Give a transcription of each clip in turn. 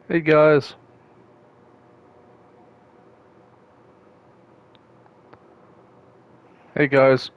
Hey guys. Hey guys.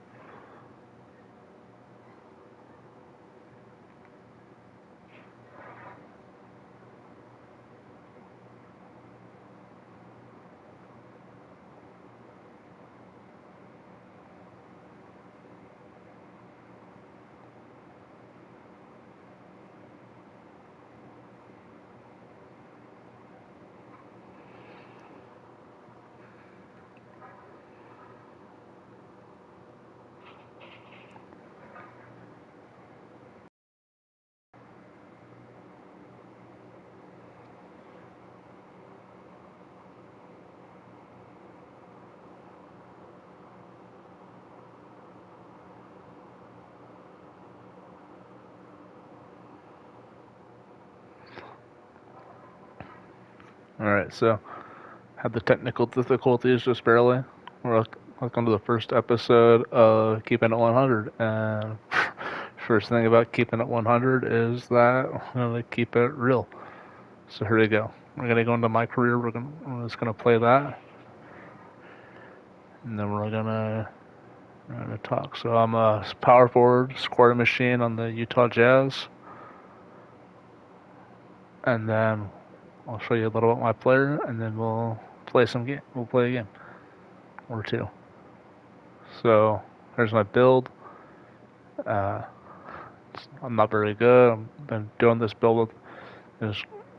Alright, so had the technical difficulties just barely. Welcome to the first episode of Keeping It 100. And first thing about Keeping It 100 is that we're going to keep it real. So here we go. We're going to go into my career. We're just going to play that. And then we're gonna talk. So I'm a power forward, scoring machine on the Utah Jazz. And then I'll show you a little about my player, and then we'll play some game. We'll play a game or two. So here's my build. Uh, I'm not very good. I've been doing this build with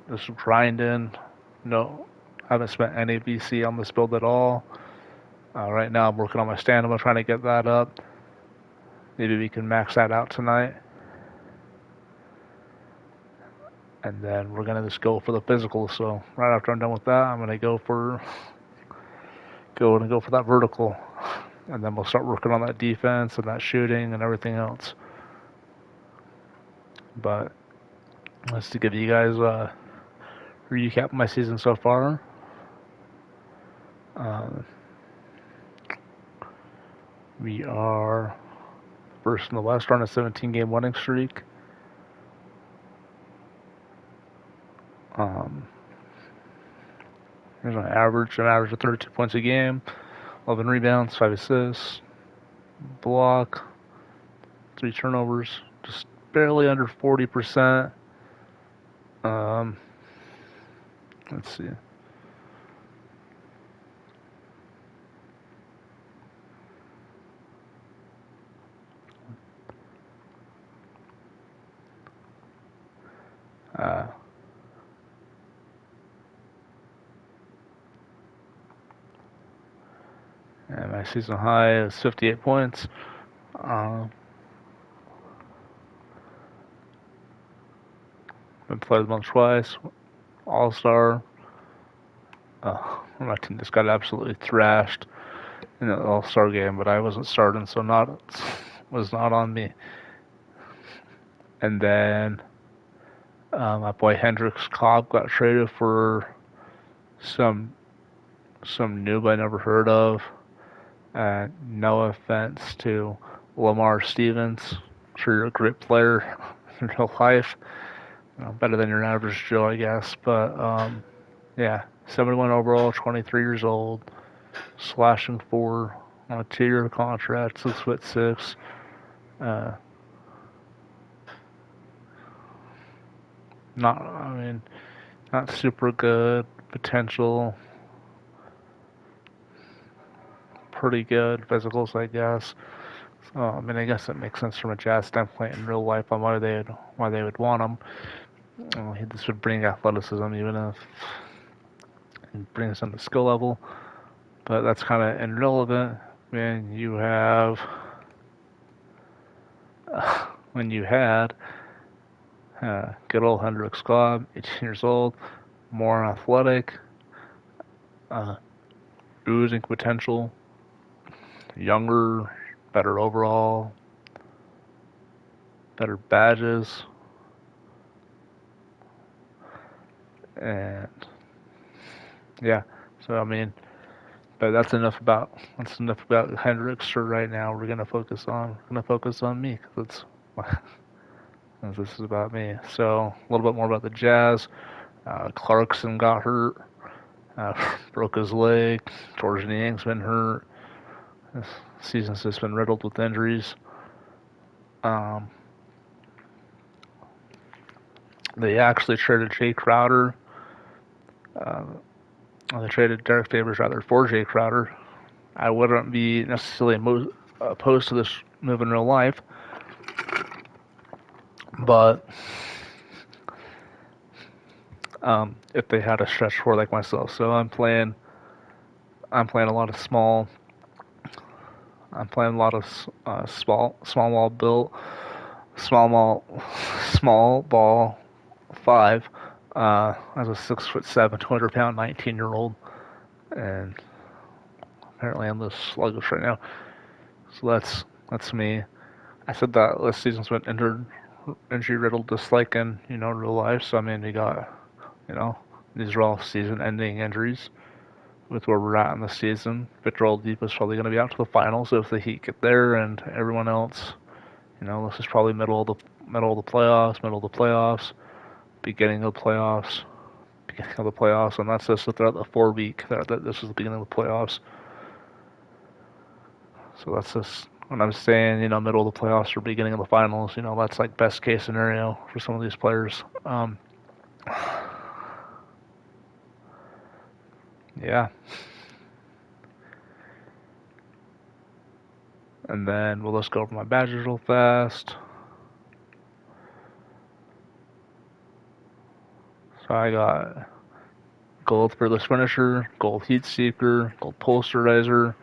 this grinding. No, I haven't spent any VC on this build at all. Right now I'm working on my stamina, trying to get that up. Maybe we can max that out tonight. And then we're gonna just go for the physical. So right after I'm done with that, I'm gonna go for that vertical, and then we'll start working on that defense and that shooting and everything else. But just to give you guys a recap of my season so far, uh, we are first in the West on a 17-game winning streak. Here's an average of 32 points a game, 11 rebounds, 5 assists, block, 3 turnovers, just barely under 40%. Let's see. Uh, and my season high is 58 points. Been played once twice. All Star. My team just got absolutely thrashed in the All Star game, but I wasn't starting, so was not on me. And then my boy Hendrix Cobb got traded for some noob I never heard of. No offense to Lamar Stevens. I'm sure you're a great player in real life. Better than your average Joe, I guess. But yeah, 71 overall, 23 years old, slashing 4 on a 2-year contract, 6'6". Uh, not super good potential, pretty good physicals, I guess. So, I guess it makes sense from a Jazz standpoint in real life on why they would want him. This would bring athleticism, even if it brings on the skill level, but that's kind of irrelevant when you have when you had good old Hendrix Cobb, 18 years old, more athletic, uh, oozing potential, younger, better overall, better badges, and yeah. So but that's enough about Hendrix for right now. We're gonna focus on me because this is about me. So a little bit more about the Jazz. Clarkson got hurt, broke his leg. George Niang's been hurt. This season's just been riddled with injuries. Um, they actually traded Jay Crowder. Uh, they traded Derek Favors rather for Jay Crowder. I wouldn't be necessarily opposed to this move in real life, but if they had a stretch four like myself, so I'm playing a lot of small. I'm playing a lot of small ball built, small ball five. As a 6'7", 200-pound, 19-year-old, and apparently I'm this sluggish right now. So that's me. I said that this season's been injury riddled, just like in real life. So I mean, we got these are all season-ending injuries. With where we're at in the season, Victor Oladipo's probably going to be out to the finals if the Heat get there, and everyone else, this is probably middle of the playoffs, beginning of the playoffs, and that's just throughout the 4 week. This is the beginning of the playoffs. So that's just when I'm saying, middle of the playoffs or beginning of the finals. That's like best case scenario for some of these players. Yeah. And then we'll just go over my badges real fast. So I got gold fearless finisher, gold heat seeker, gold posterizer,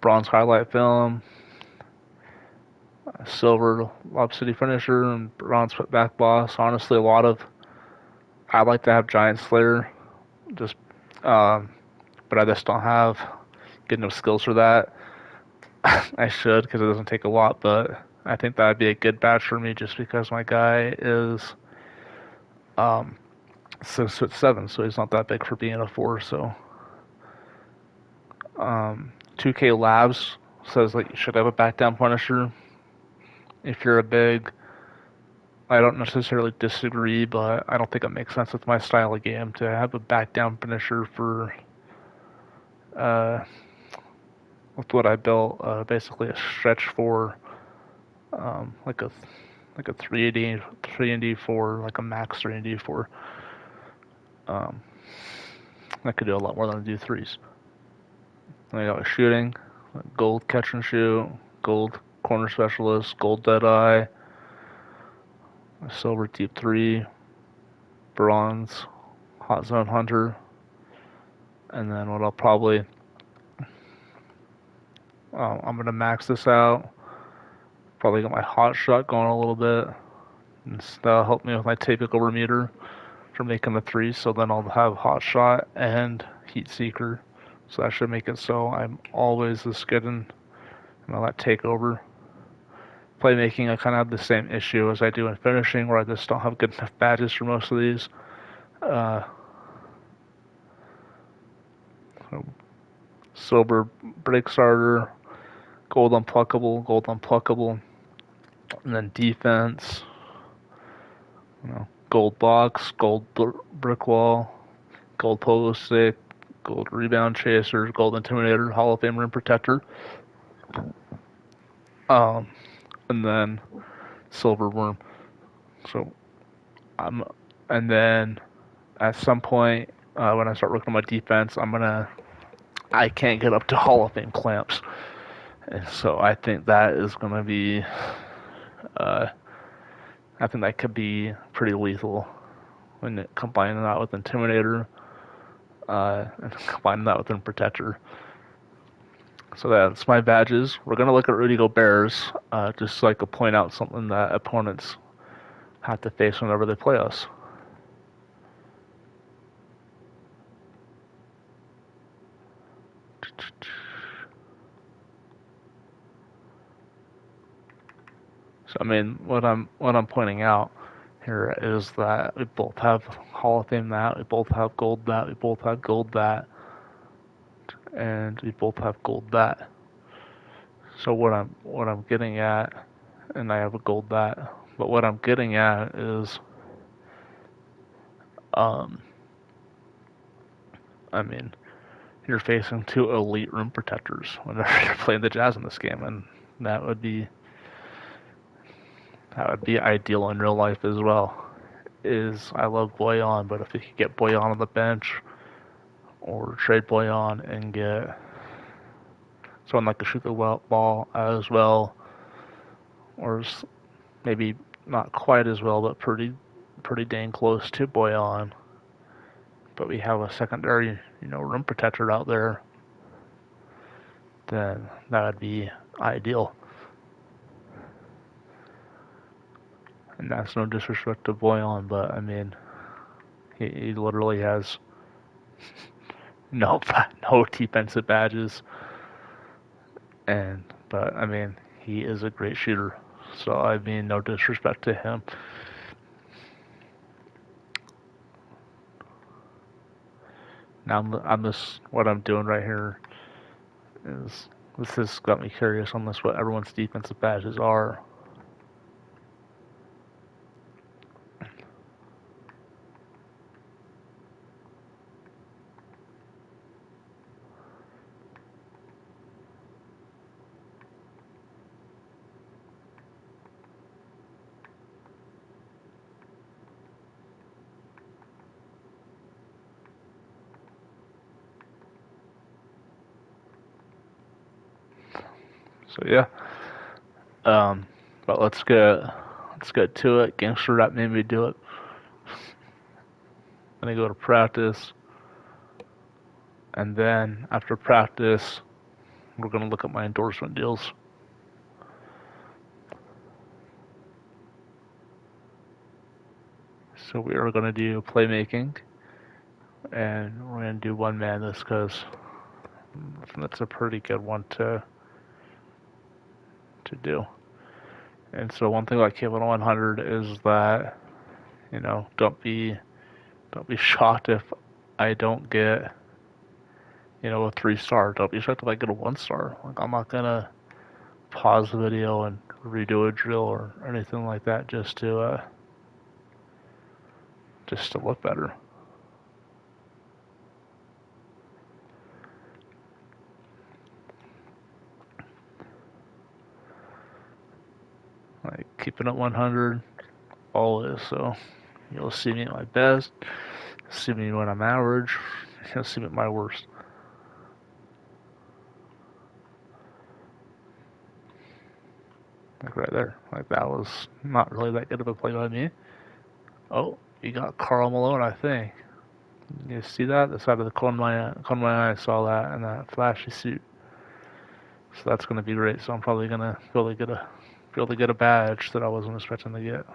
bronze highlight film, silver Lob City finisher, and bronze back boss. Honestly, I'd like to have Giant Slayer, just but I just don't have good enough skills for that. I should, because it doesn't take a lot, but I think that'd be a good badge for me just because my guy is 6'7", so he's not that big for being a 4. So 2K Labs says that you should have a back down punisher if you're a big. I don't necessarily disagree, but I don't think it makes sense with my style of game to have a back down finisher for with what I built, basically a stretch for like a 3 and D 4, like a max 3 and D 4. I could do a lot more than do threes. Then I got shooting, gold catch and shoot, gold corner specialist, gold dead eye, silver deep 3, bronze hot zone hunter, and then what I'll probably I'm gonna max this out. Probably got my hot shot going a little bit. And that'll help me with my typical meter for making the threes. So then I'll have hot shot and heat seeker. So that should make it so I'm always this good in that takeover. Playmaking, I kind of have the same issue as I do in finishing, where I just don't have good enough badges for most of these. Silver break starter, gold unpluckable, and then defense. Gold box, gold brick wall, gold polo stick, gold rebound chaser, gold intimidator, Hall of Fame rim protector. And then silver worm. So and then at some point when I start working on my defense, I can't get up to Hall of Fame clamps, and so I think that is gonna be, I think that could be pretty lethal when combining that with intimidator, and combining that with rim protector. So that's my badges. We're gonna look at Rudy Gobert's, just so I could point out something that opponents have to face whenever they play us. So I mean, what I'm pointing out here is that we both have Hall of Fame that, we both have gold that, we both have gold that, and we both have gold that. So what I'm getting at, and I have a gold that, but what I'm getting at is Um, I mean, you're facing two elite rim protectors whenever you're playing the Jazz in this game, and that would be that would be ideal in real life as well. I love Boyan, but if you could get Boyan on the bench or trade Boyan and get someone that can shoot the ball as well, or maybe not quite as well, but pretty dang close to Boyan. But we have a secondary, rim protector out there, then that would be ideal. And that's no disrespect to Boyan, but I mean, he literally has no defensive badges, but I mean, he is a great shooter. So I mean, no disrespect to him. Now I'm this what I'm doing right here is this has got me curious on this what everyone's defensive badges are. So yeah, but let's get to it. Gangster rap made me do it. Then I go to practice, and then after practice, we're gonna look at my endorsement deals. So we are gonna do playmaking, and we're gonna do one man this because that's a pretty good one to do. And so one thing about Cable 100 is that don't be shocked if I don't get a 3-star. Don't be shocked if I get a 1-star. Like I'm not gonna pause the video and redo a drill or anything like that just to look better. Like keeping it 100 always. So you'll see me at my best, see me when I'm average, you'll see me at my worst. Like right there. Like that was not really that good of a play by me. Oh, you got Karl Malone, I think. You see that? The side of the corner of my eye saw that in that flashy suit. So that's gonna be great. So I'm probably gonna be able to get a badge that I wasn't expecting to get.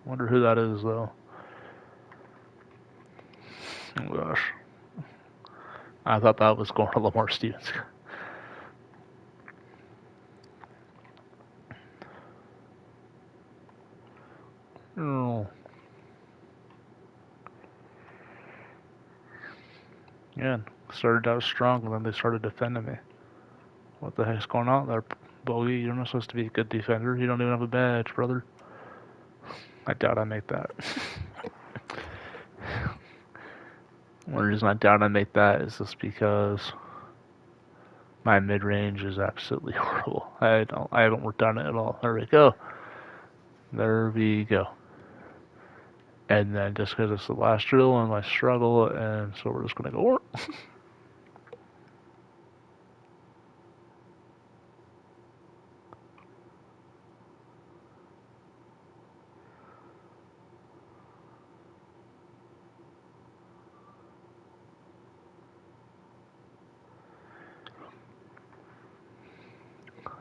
Wonder who that is though. Oh gosh. I thought that was going to Lamar Stevens. Oh. Yeah, started out strong and then they started defending me. What the heck's going on there, Bogey? You're not supposed to be a good defender. You don't even have a badge, brother. I doubt I make that. One reason I doubt I make that is just because my mid range is absolutely horrible. I haven't worked on it at all. There we go. There we go. And then just because it's the last drill and I struggle, and so we're just gonna go.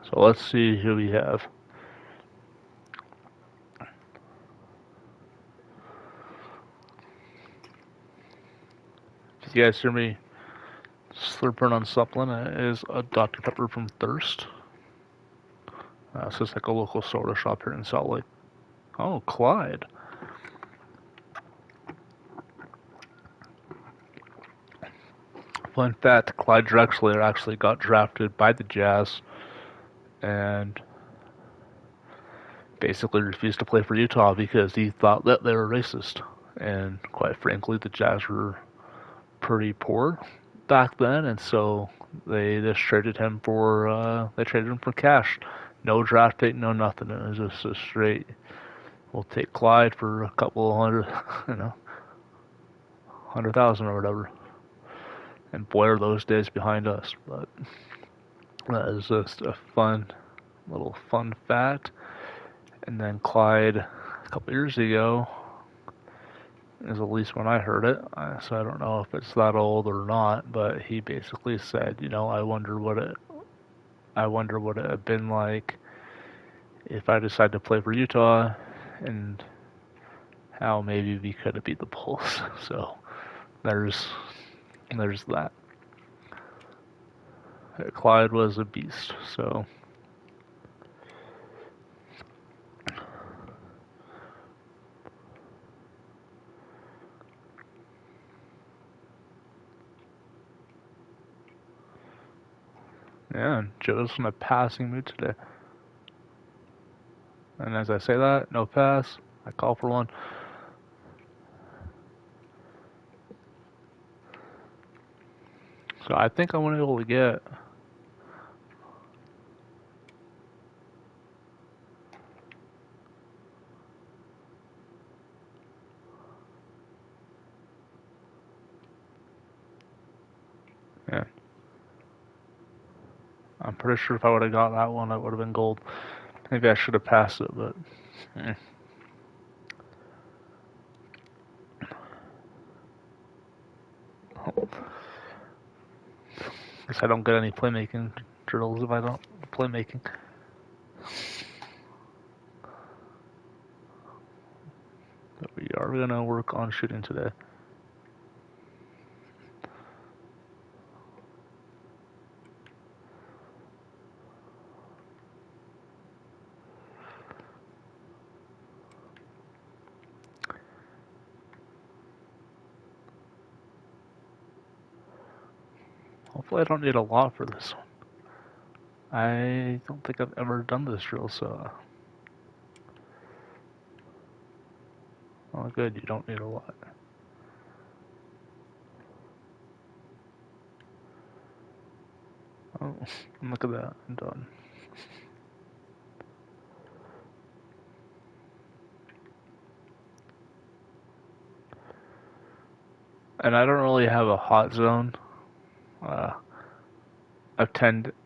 So let's see who we have. If you guys hear me slurping on something, it is a Dr. Pepper from Thirst. It's just like a local soda shop here in Salt Lake. Oh, Clyde. Fun fact, Clyde Drexler actually got drafted by the Jazz and basically refused to play for Utah because he thought that they were racist. and quite frankly, the Jazz were pretty poor back then, and so they just traded him for cash, no draft pick, no nothing. It was just a straight. We'll take Clyde for a couple of hundred, 100,000 or whatever. And boy, are those days behind us. But that is just a little fun fact. And then Clyde, a couple years ago, is at least when I heard it. So I don't know if it's that old or not. But he basically said, I wonder what it had been like if I decided to play for Utah, and how maybe we could have beat the Bulls. So there's that. Clyde was a beast, so yeah, Joe's in a passing mood today. And as I say that, no pass, I call for one. So I think I want to be able to get yeah. I'm pretty sure if I would have got that one, it would have been gold. Maybe I should have passed it, but guess I don't get any playmaking drills if I don't playmaking. But we are gonna work on shooting today. Hopefully I don't need a lot for this one. I don't think I've ever done this drill, so oh good, you don't need a lot. Oh, look at that, I'm done. And I don't really have a hot zone. I've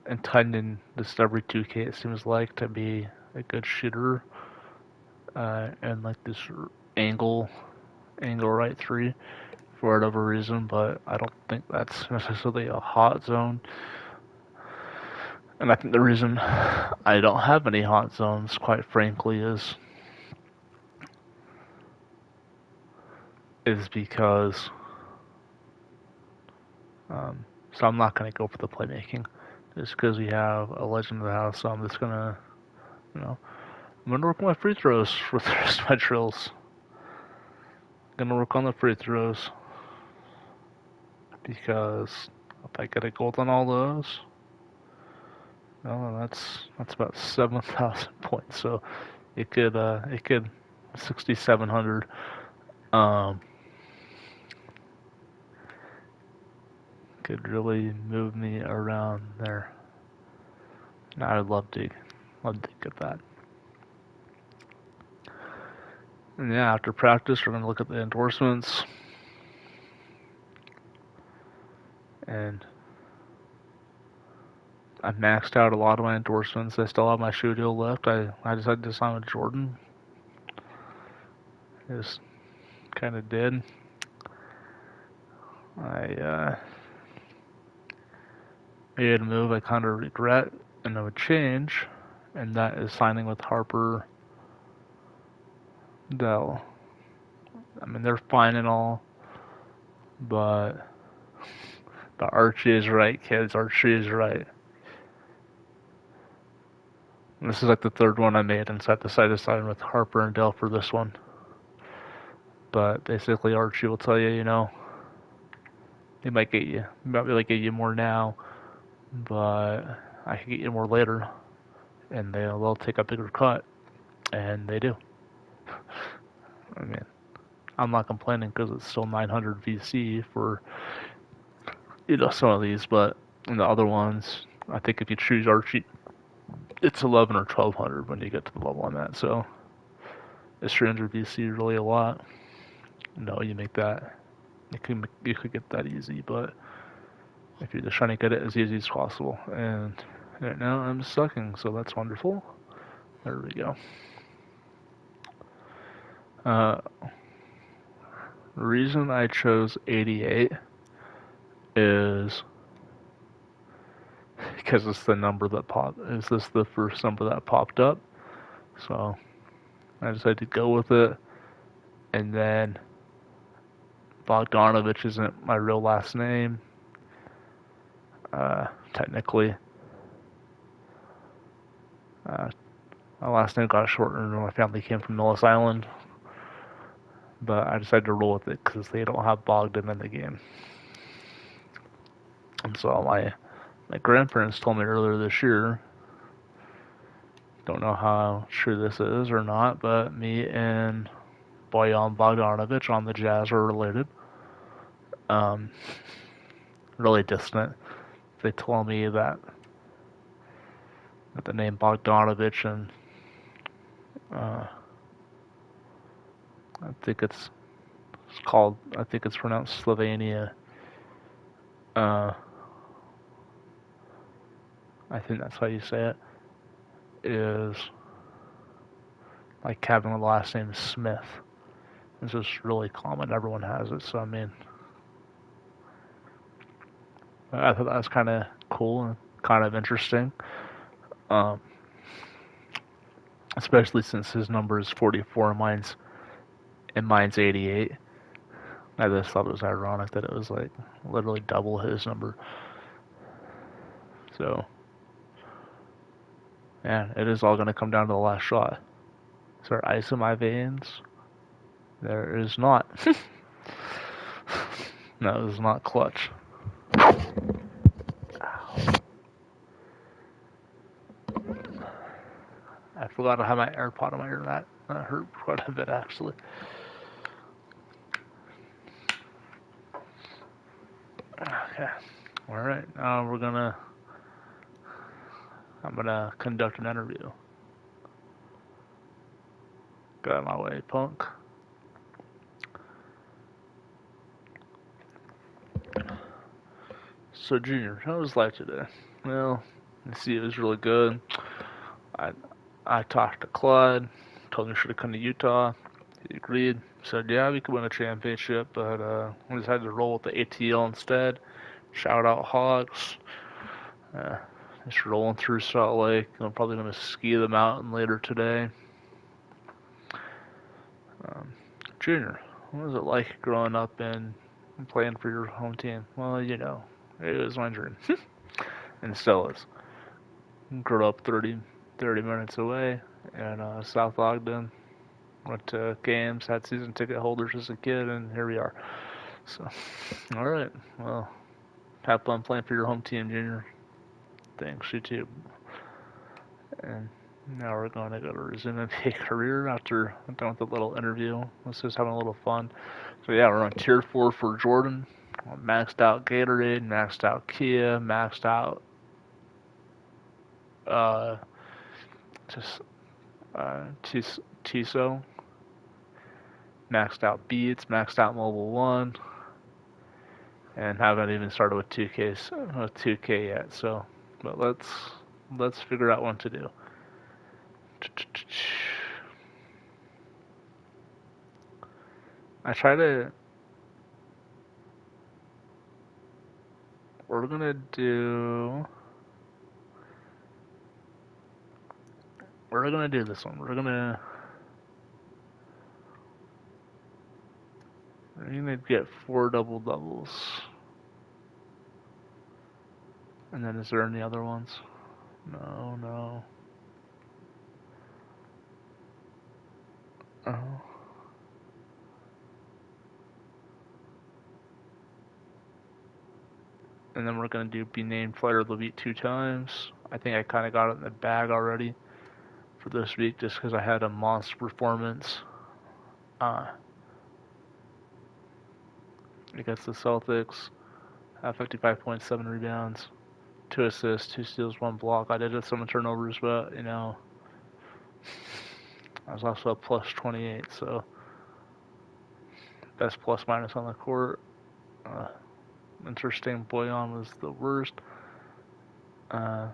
intended this every 2K, it seems like, to be a good shooter, and like this angle right three for whatever reason, but I don't think that's necessarily a hot zone. And I think the reason I don't have any hot zones, quite frankly, is because so I'm not gonna go for the playmaking just because we have a legend of the house. So I'm just gonna, I'm gonna work on my free throws for the rest of my drills. Gonna work on the free throws because if I get a gold on all those, well, that's about 7,000 points. So it could 6,700. Could really move me around there. I'd love to get that. And yeah, after practice, we're gonna look at the endorsements, and I maxed out a lot of my endorsements. I still have my shoe deal left. I decided to sign with Jordan. Just kind of did. I made a move I kind of regret and I would change, and that is signing with Harper Dell. I mean, they're fine and all, but Archie is right, kids. Archie is right. And this is like the third one I made, and so I decided to sign with Harper and Dell for this one. But basically, Archie will tell you, he might be able to get you more now, but I can get you more later, and they'll take a bigger cut, and they do. I mean, I'm not complaining because it's still 900 VC for some of these, but in the other ones, I think if you choose Archie, it's 11 or 1200 when you get to the level I'm at. So is 300 VC really a lot? No, you make that. You could get that easy, but if you're just trying to get it as easy as possible, and right now I'm sucking, so that's wonderful. There we go. The reason I chose 88 is because it's the number that popped. Is this the first number that popped up? So I decided to go with it. And then Bogdanovich isn't my real last name, technically. My last name got shortened when my family came from Millis Island, but I decided to roll with it because they don't have Bogdan in the game. And so my grandparents told me earlier this year, don't know how true this is or not, but me and Bojan Bogdanovic on the Jazz are related. Really distant. They told me that the name Bogdanovic and I think it's pronounced Slovenia. I think that's how you say it. Is like having the last name Smith. It's just really common. Everyone has it. So I mean, I thought that was kind of cool and kind of interesting. Especially since his number is 44 and mine's 88. I just thought it was ironic that it was like literally double his number. So, yeah, it is all going to come down to the last shot. Is there ice in my veins? There is not. No, this is not clutch. I forgot I had my AirPod in my ear. That hurt quite a bit, actually. Okay. Alright, now I'm gonna conduct an interview. Get out of my way, punk. So, Junior, how was life today? Well, let's see, it was really good. I talked to Claude, told him he should have come to Utah. He agreed. Said, yeah, we could win a championship, but we decided to roll with the ATL instead. Shout out Hawks. Just rolling through Salt Lake. I'm probably going to ski the mountain later today. Junior, what was it like growing up and playing for your home team? Well, it was my dream. And still is. Grew up 30 minutes away in South Ogden. Went to games, had season ticket holders as a kid, and here we are. So, alright. Well, have fun playing for your home team, Junior. Thanks, you too. And now we're going to go to resume NBA career after I'm done with the little interview. Let's just having a little fun. So yeah, we're on tier 4 for Jordan. Maxed out Gatorade, maxed out Kia, maxed out Tiso, maxed out Beats, maxed out Mobile One, and haven't even started with 2K yet. So, but let's figure out what to do. I try to. We're gonna do this one. We're gonna get 4 double doubles. And then is there any other ones? No. Oh. And then we're going to do be named Fighter of the Week 2 times. I think I kind of got it in the bag already for this week just because I had a monster performance against the Celtics. 55.7 rebounds, 2 assists, 2 steals, 1 block. I did have some turnovers, but I was also a plus 28, so best plus minus on the court. Interesting. Boyan was the worst. And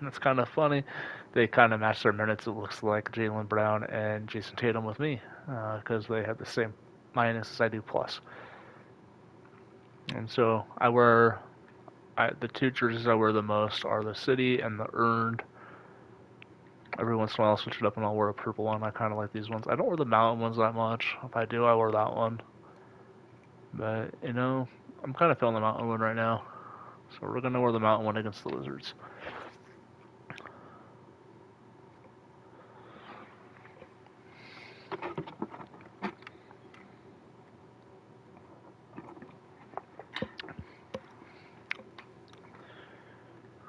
that's kind of funny. They kind of matched their minutes. It looks like Jaylen Brown and Jason Tatum with me, because they have the same minus as I do plus. And so the two jerseys I wear the most are the City and the Earned. Every once in a while I'll switch it up and I'll wear a purple one. I kind of like these ones. I don't wear the Mountain ones that much. If I do, I wear that one. But, I'm kind of feeling the Mountain one right now. So we're going to wear the Mountain one against the Wizards.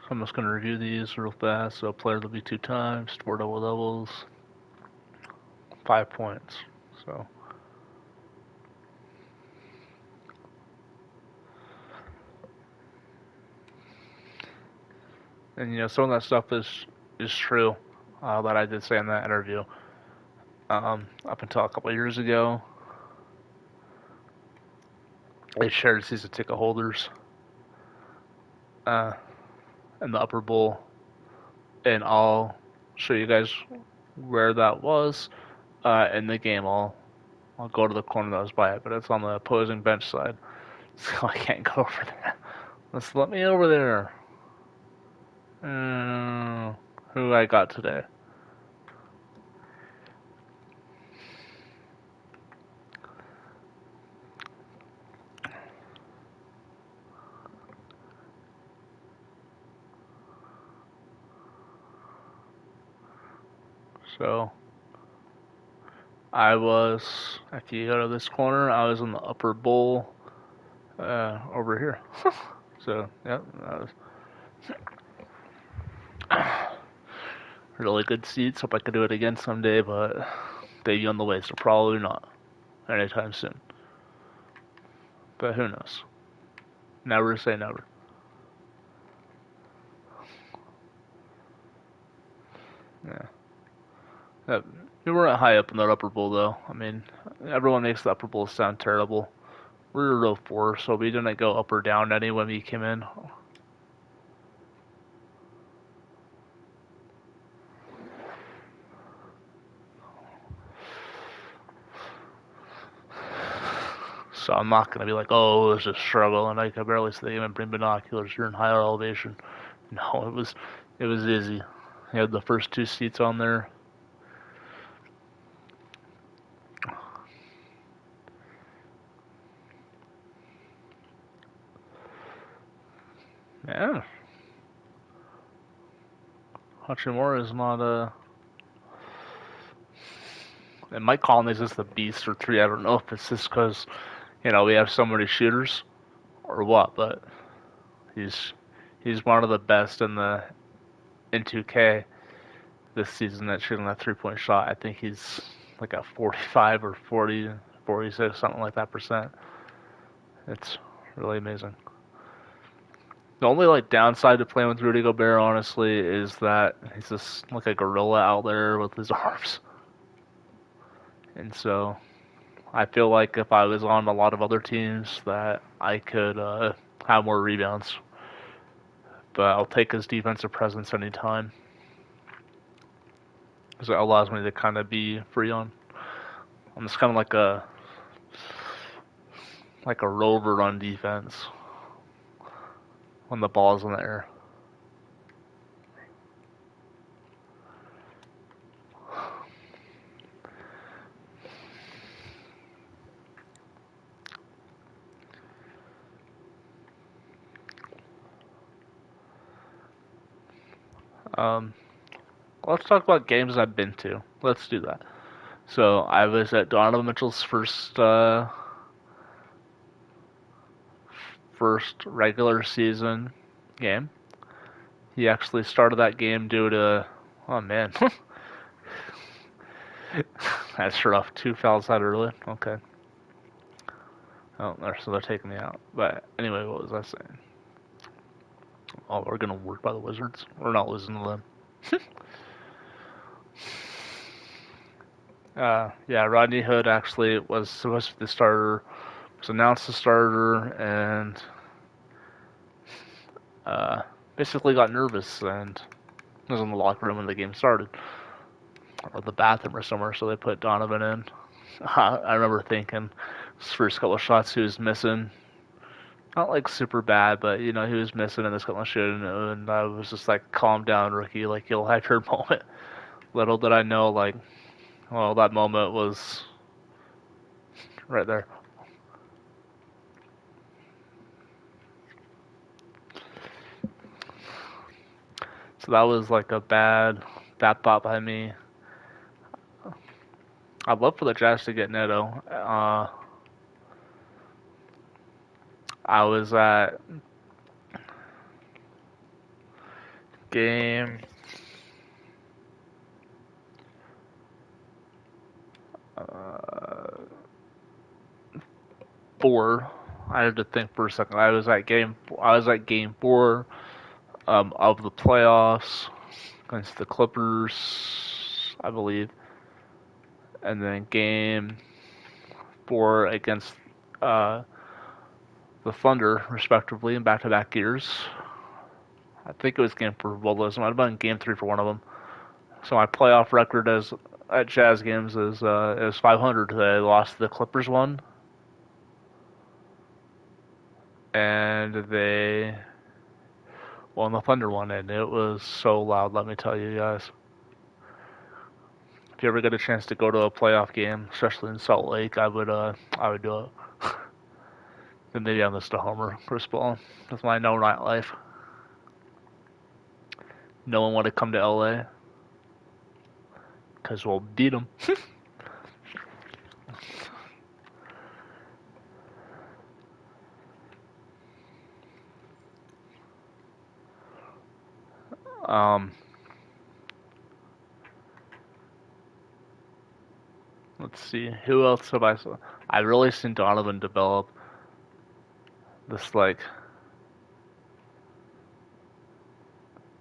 So I'm just going to review these real fast. So player will be 2 times, 4 double doubles, 5 points. So and some of that stuff is true that I did say in that interview. Up until a couple of years ago, they shared season ticket holders in the upper bowl, and I'll show you guys where that was in the game. I'll go to the corner that was by it, but it's on the opposing bench side, so I can't go over there. Let's let me over there. Who I got today? So if you go to this corner, I was in the upper bowl over here. So, yeah, that was really good seats. Hope I could do it again someday, but baby on the way, so probably not anytime soon. But who knows? Never say never. Yeah. We weren't high up in that upper bowl, though. I mean, everyone makes the upper bowl sound terrible. We were row 4, so we didn't go up or down any when we came in. So I'm not gonna be like, oh, it was a struggle, and I could barely see the game and bring binoculars. You're in higher elevation. No, it was easy. You had the first 2 seats on there. Yeah. Hachimura is not and Mike Conley's just the beast or 3. I don't know if it's just because, we have so many shooters or what, but he's one of the best in 2K this season at shooting that 3-point shot. I think he's like a 45 or 40, 46, something like that percent. It's really amazing. The only downside to playing with Rudy Gobert, honestly, is that he's just like a gorilla out there with his arms. And so I feel like if I was on a lot of other teams that I could have more rebounds. But I'll take his defensive presence anytime. Because it allows me to kind of be free on. I'm just kind of like a rover on defense when the ball's in the air. Let's talk about games I've been to. Let's do that. So I was at Donovan Mitchell's first regular season game. He actually started that game due to, oh man, that's rough. 2 fouls out early. Okay. Oh, so they're taking me out. But anyway, what was I saying? Oh, we're gonna work by the Wizards. We're not losing to them. Yeah, Rodney Hood actually was supposed to be the starter, was announced the starter, and uh, basically got nervous and was in the locker room when the game started, or the bathroom or somewhere, so they put Donovan in. I remember thinking his first couple of shots he was missing. Not like super bad, but he was missing in this couple of shit, and I was just like, calm down, rookie, like you'll have your moment. Little did I know, like, well, that moment was right there. So that was like a bad thought by me. I'd love for the Jazz to get Neto. I was at game uh, 4. I had to think for a second. I was at game 4 of the playoffs against the Clippers, I believe, and then game 4 against uh, the Thunder, respectively, in back-to-back years. I think it was game 4 for both of those. It might have been game 3 for one of them. So my playoff record as at Jazz games is 500. They lost the Clippers one, and they won the Thunder one, and it was so loud. Let me tell you guys. If you ever get a chance to go to a playoff game, especially in Salt Lake, I would do it. Then maybe I'm just a homer, Chris Paul. That's my no nightlife. No one want to come to LA because we'll beat them. um, let's see, who else have I saw? I've really seen Donovan develop this like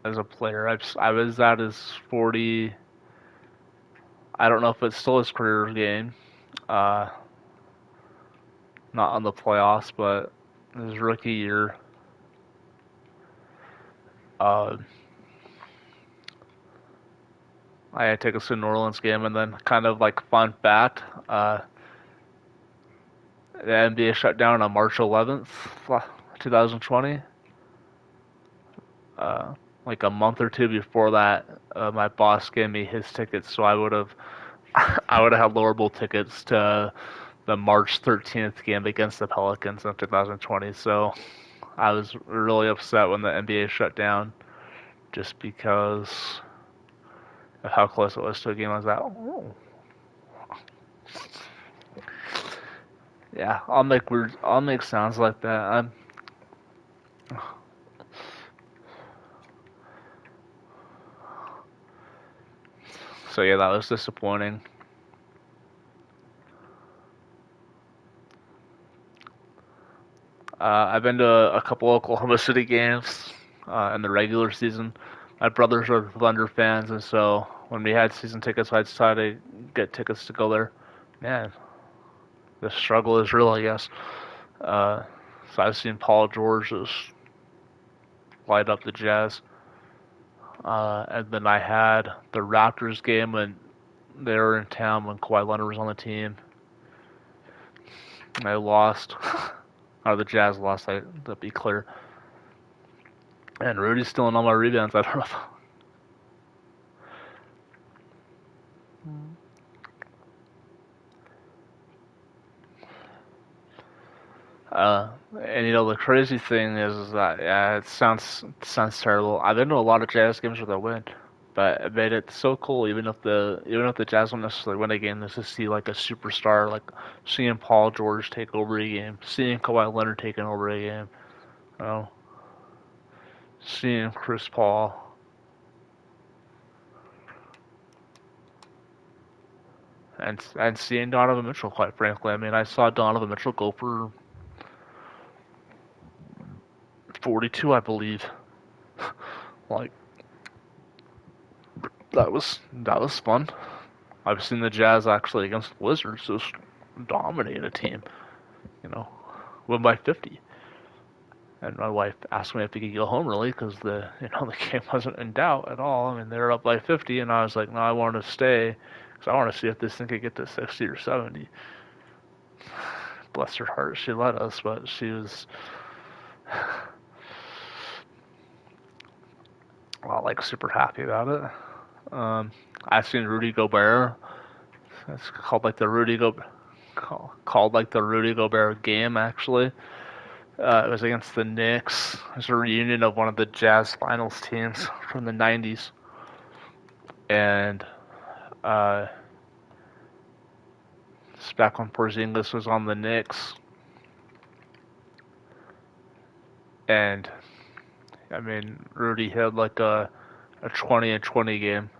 as a player. I was at his 40. I don't know if it's still his career game. Uh, Not on the playoffs, but his rookie year. Uh, I had tickets to the New Orleans game, and then kind of like fun fact, the NBA shut down on March 11th, 2020. Uh, like a month or two before that, my boss gave me his tickets, so I would have had lower bowl tickets to the March 13th game against the Pelicans in 2020. So I was really upset when the NBA shut down, just because of how close it was to a game. I was like, oh, yeah, I'll make sounds like that. So yeah, that was disappointing. I've been to a couple Oklahoma City games in the regular season. My brothers are Thunder fans, and so when we had season tickets, I decided to get tickets to go there. Man, the struggle is real, I guess. Uh, so I've seen Paul George just light up the Jazz. And then I had the Raptors game when they were in town when Kawhi Leonard was on the team. I lost. Or the Jazz lost, to be clear. And Rudy's stealing all my rebounds. I don't know. And the crazy thing is that yeah, it sounds terrible. I've been to a lot of Jazz games where they win, but it made it so cool. Even if the Jazz don't necessarily win a game, just to see like a superstar, like seeing Paul George take over a game, seeing Kawhi Leonard taking over a game, you know, seeing Chris Paul, and seeing Donovan Mitchell. Quite frankly, I mean, I saw Donovan Mitchell go for 42, I believe. Like, that was fun. I've seen the Jazz actually against the Wizards just dominate a team, you know, win by 50. And my wife asked me if we could go home early because the game wasn't in doubt at all. I mean, they were up by 50, and I was like, no, I want to stay because I want to see if this thing could get to 60 or 70. Bless her heart, she let us, but she was not like super happy about it. I've seen Rudy Gobert. It's called like the Rudy Gobert game actually. It was against the Knicks. It was a reunion of one of the Jazz finals teams from the 90s. And it's back when Porzingis was on the Knicks. And, I mean, Rudy had like a 20 and 20 game.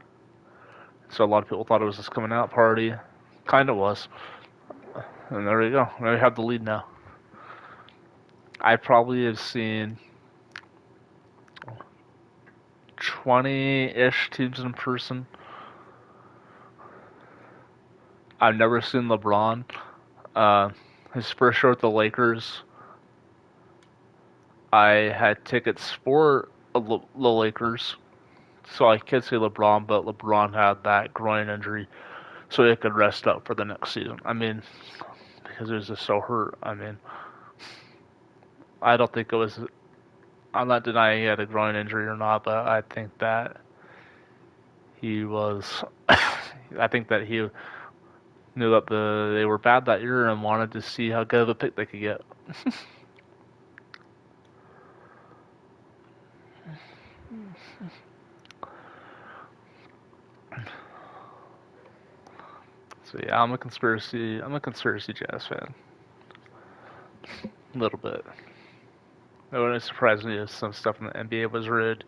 So a lot of people thought it was his coming out party. Kind of was. And there you go. Now we have the lead now. I probably have seen 20-ish teams in person. I've never seen LeBron. His first year with the Lakers, I had tickets for the Lakers, so I could see LeBron, but LeBron had that groin injury, so he could rest up for the next season. I mean, because he was just so hurt. I mean, I don't think it was. I'm not denying he had a groin injury or not, but I think that he was. I think that he knew that they were bad that year and wanted to see how good of a pick they could get. So yeah, I'm a conspiracy Jazz fan. A little bit. It wouldn't surprise me if some stuff in the NBA was rigged,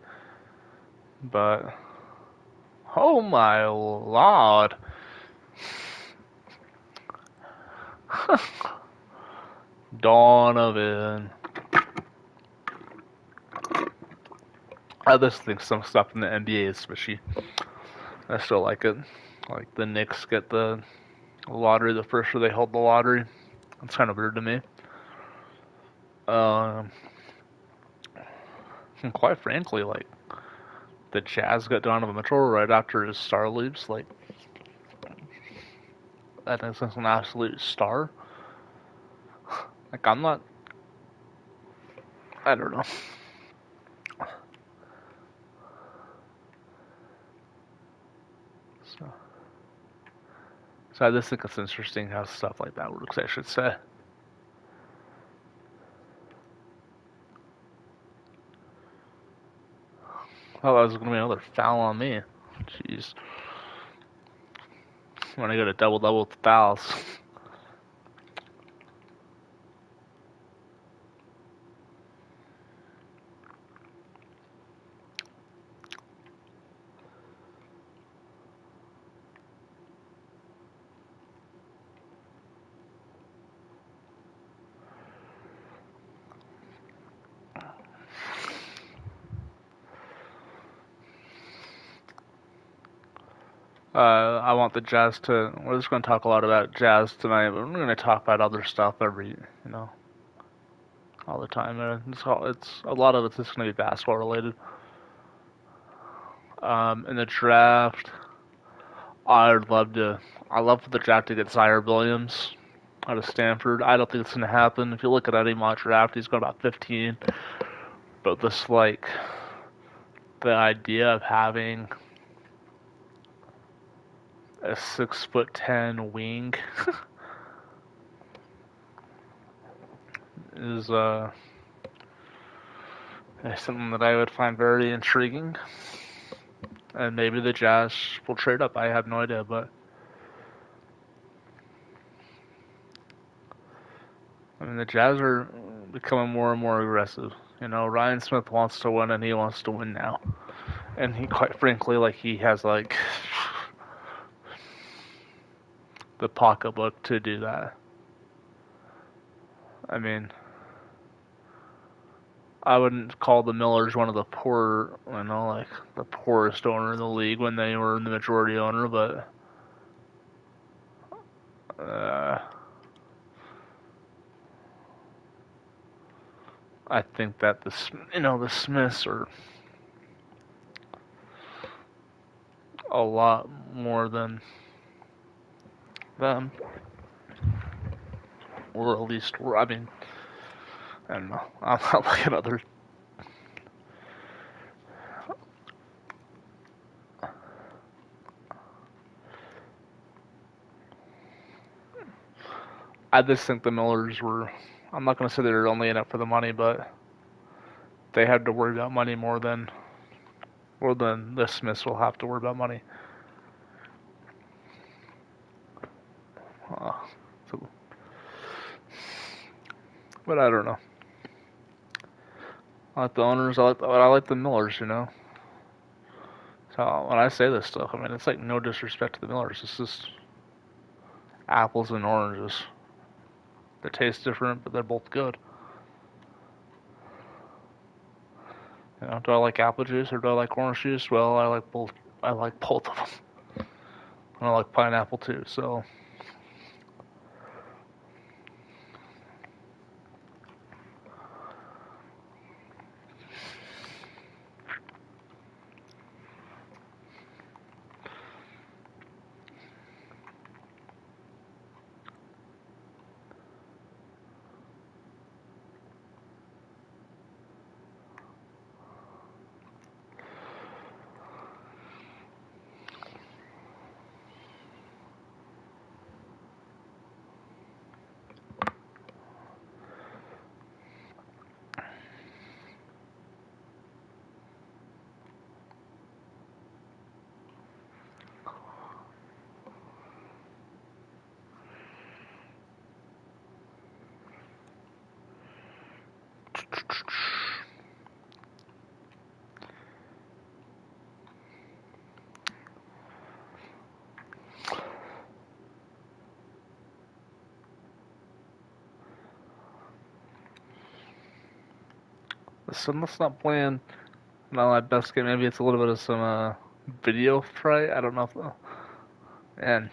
but oh my lord. Donovan. I just think some stuff in the NBA is fishy. I still like it. Like the Knicks get the lottery the first year they hold the lottery. It's kind of weird to me. Um, and quite frankly, like the Jazz got Donovan Mitchell right after his star leaves. Like that is an absolute star. Like I'm not. I don't know. So, so I just think it's interesting how stuff like that works. I should say. Oh, that was gonna be another foul on me. Jeez. When I get a double with fouls. I want the Jazz to. We're just going to talk a lot about Jazz tonight, but we're going to talk about other stuff all the time. It's a lot of it's just going to be basketball related. In the draft, I'd love to. I love for the draft to get Zaire Williams out of Stanford. I don't think it's going to happen. If you look at any mock draft, he's got about 15. But this like the idea of having a 6'10" wing is something that I would find very intriguing. And maybe the Jazz will trade up. I have no idea, but I mean the Jazz are becoming more and more aggressive. Ryan Smith wants to win, and he wants to win now. And he, quite frankly, like he has like the pocketbook to do that. I mean, I wouldn't call the Millers one of the poor, like the poorest owner in the league when they were the majority owner, but uh, I think that the Smiths are a lot more than them, or at least, I mean, I don't know. I'm not looking at other. I just think the Millers were. I'm not going to say they were only in it for the money, but they had to worry about money more than the Smiths will have to worry about money. Uh, so, but I don't know. I like the owners. I like the Millers. So when I say this stuff, I mean it's like no disrespect to the Millers. It's just apples and oranges. They taste different, but they're both good. Do I like apple juice or do I like orange juice? Well, I like both. I like both of them. And I like pineapple too. So let's not plan. Not my best game. Maybe it's a little bit of some video fright. I don't know. And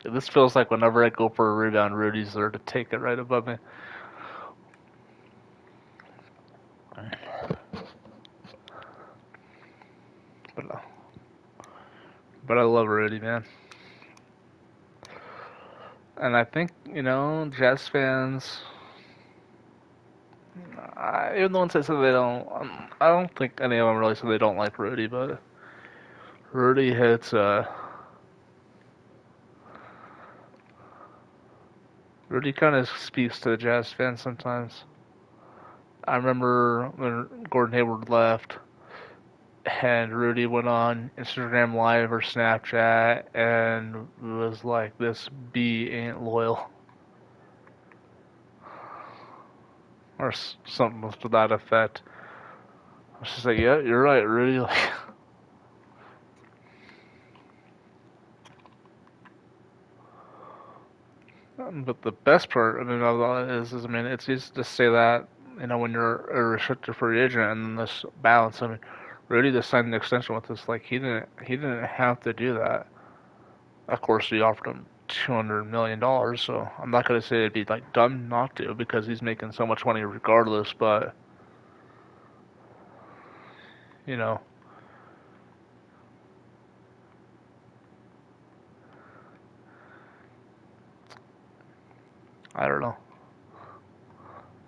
this feels like whenever I go for a rebound, Rudy's there to take it right above me. But but I love Rudy, man. And I think Jazz fans. Even the ones that say they don't, I don't think any of them really say they don't like Rudy, but Rudy hits. Rudy kind of speaks to the Jazz fans sometimes. I remember when Gordon Hayward left, and Rudy went on Instagram Live or Snapchat and was like, "This B ain't loyal," or something to that effect. I was just like, "Yeah, you're right, Rudy." But the best part, I mean, of all is, I mean, it's easy to say that, when you're a restricted free agent and then this balance. I mean, Rudy just signed an extension with us. Like he didn't have to do that. Of course, we offered him $200 million, so I'm not gonna say it'd be like dumb not to because he's making so much money regardless. But you know, I don't know.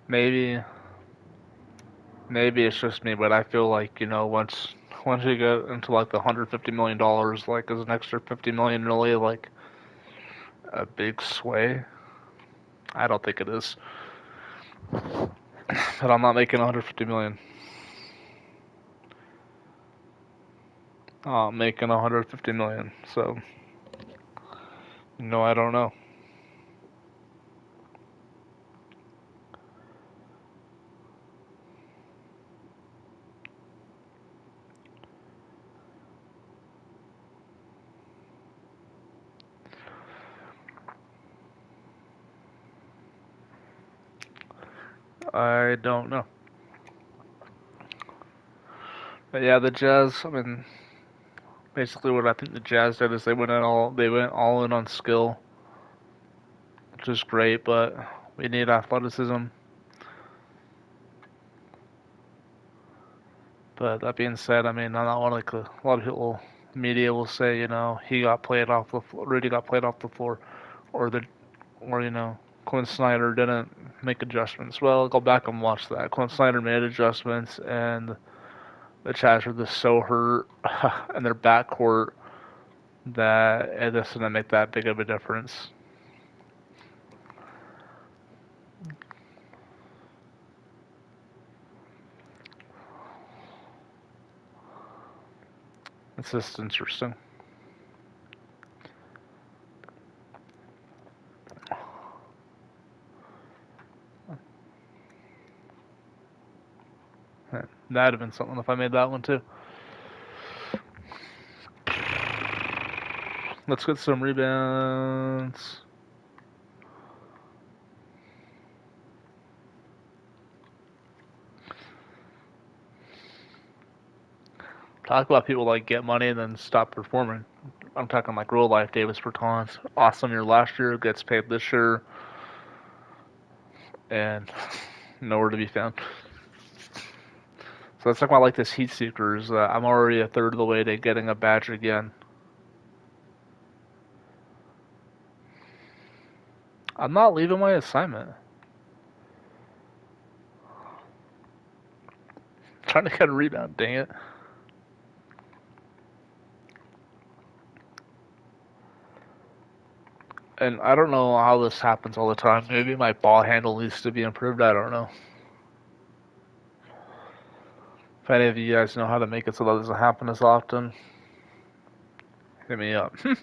Maybe maybe it's just me, but I feel like once you get into like the $150 million, like is an extra 50 million really like a big sway? I don't think it is. But I'm not making 150 million. I'm making 150 million. So no, I don't know. I don't know. But yeah, the Jazz. I mean, basically, what I think the Jazz did is they went all in on skill, which is great. But we need athleticism. But that being said, I mean, I'm not one like a lot of people, media will say, he got played off the floor, Rudy got played off the floor, or Quinn Snyder didn't make adjustments. Well, go back and watch that. Quinn Snyder made adjustments, and the Jazz were just so hurt in their backcourt that it just didn't make that big of a difference. It's just interesting. That'd have been something if I made that one too. Let's get some rebounds. Talk about people like get money and then stop performing. I'm talking like real life Davis Bertans. Awesome year last year, gets paid this year, and nowhere to be found. So let's talk about like this Heat Seekers. I'm already a third of the way to getting a badge again. I'm not leaving my assignment. I'm trying to get a rebound, dang it. And I don't know how this happens all the time. Maybe my ball handle needs to be improved. I don't know. If any of you guys know how to make it so that doesn't happen as often, hit me up. Hit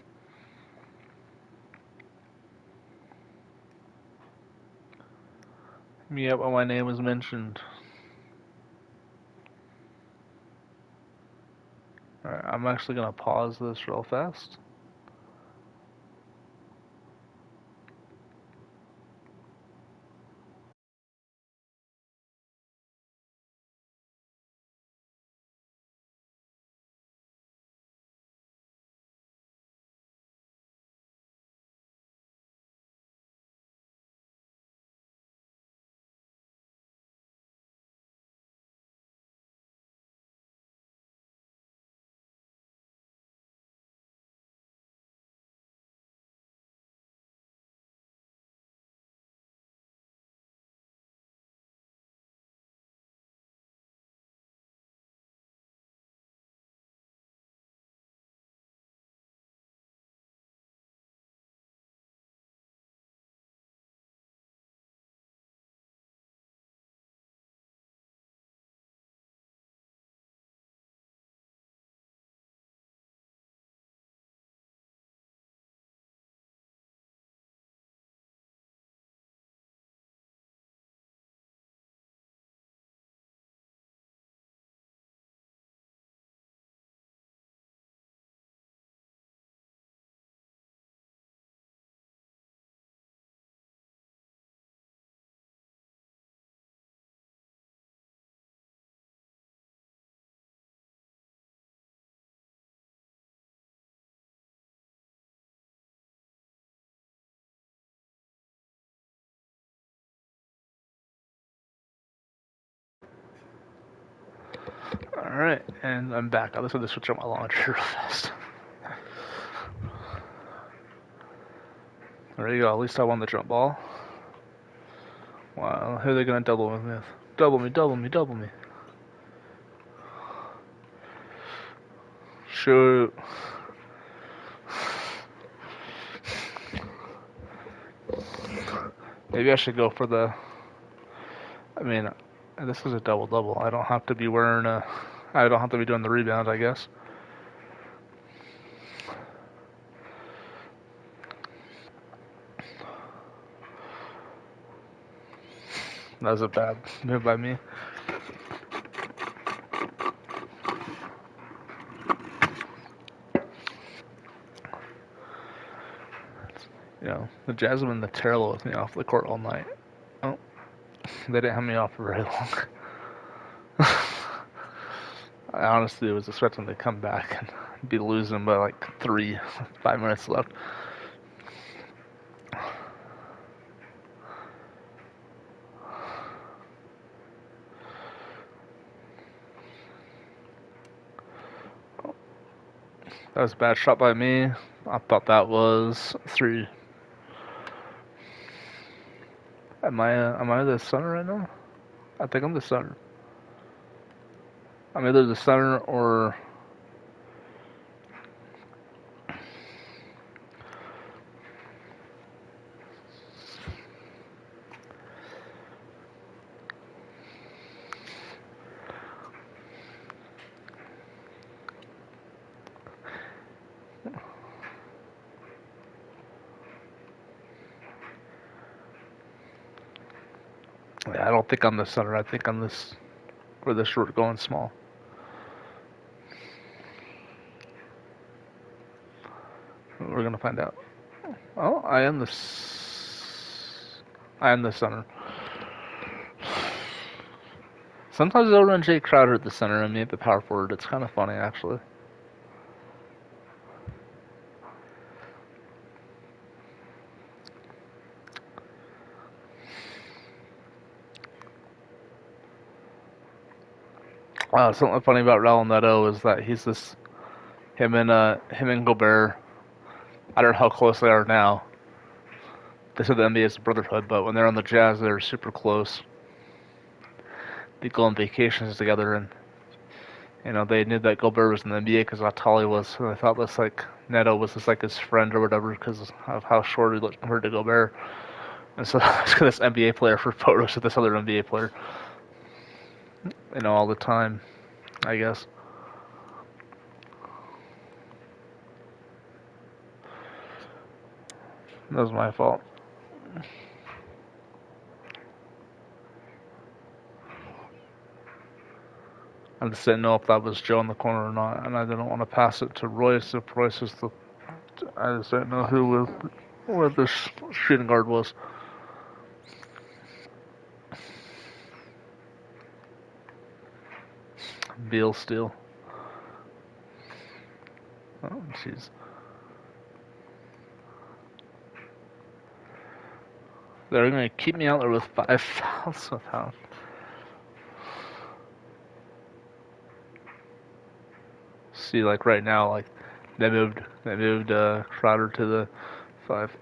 me up when my name was mentioned. Alright, I'm actually going to pause this real fast. Alright, and I'm back. I just had to switch on my launcher real fast. There you go. At least I won the jump ball. Wow, who are they going to double me with? Double me, double me, double me. Shoot. Maybe I should go for the... I mean, this is a double-double. I don't have to be wearing a... I don't have to be doing the rebound, I guess. That was a bad move by me. The Jazz have been the terrible with me off the court all night. Oh. They didn't have me off for very long. I honestly was expecting to come back and be losing by like 5 minutes left. That was a bad shot by me. I thought that was 3. Am I the center right now? I think I'm the center. I'm either the center or yeah, I don't think I'm the center. I think I'm this where the short going small. We're gonna find out. Oh, I am the center. Sometimes they'll run Jay Crowder at the center and me at the power forward. It's kind of funny, actually. Something funny about Raul Neto is that he's this him and Gobert. I don't know how close they are now. They said the NBA is a brotherhood, but when they're on the Jazz, they're super close. They go on vacations together, and they knew that Gobert was in the NBA because of how tall he was. So I thought this like Neto was just like his friend or whatever because of how short he looked compared to Gobert. And so I was this NBA player for photos of this other NBA player. All the time, I guess. That was my fault. I just didn't know if that was Joe in the corner or not, and I didn't want to pass it to Royce if Royce is the. I just didn't know where the shooting guard was. Beal steal. Oh, jeez. They're going to keep me out there with 5 fouls somehow. See, like right now, like they moved Crowder to the 5.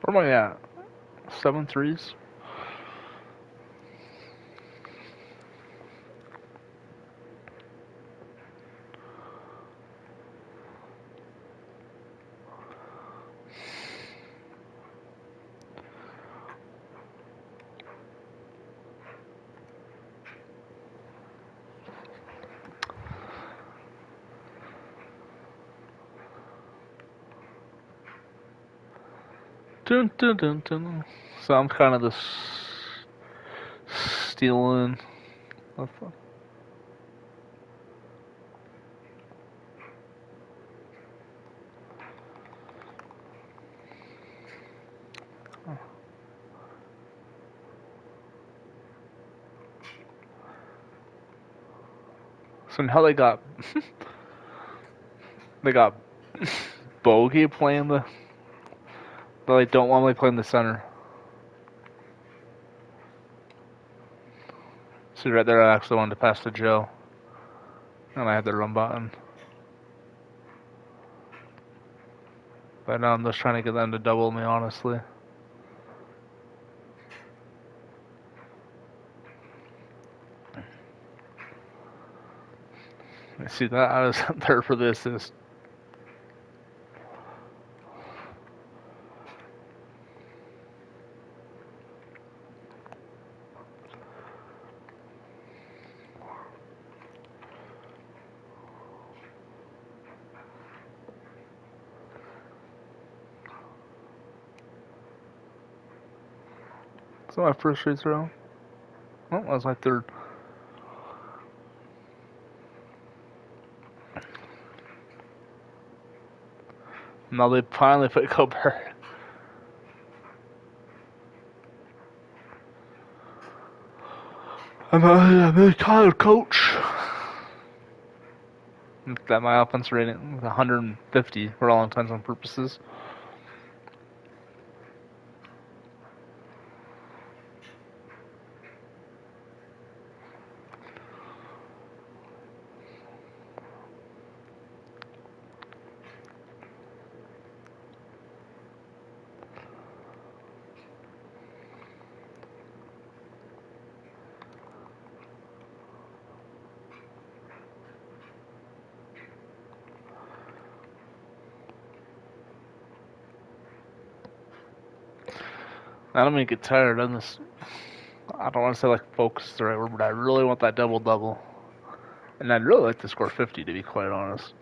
Where am I at? 7 threes? Dun, dun, dun, dun. So I'm kind of the stealing. So now they got Bogey playing the. But they don't want me playing the center. See right there, I actually wanted to pass to Joe, and I had the run button. But now I'm just trying to get them to double me, honestly. See that I was up there for the assist. So my first free throw. Well, that was my third. Now they finally put Gobert. I'm tired, coach. That my offense rating was 150 for all intents and purposes. I don't mean get tired of this. I don't want to say like focus is the right word, but I really want that double double. And I'd really like to score 50, to be quite honest.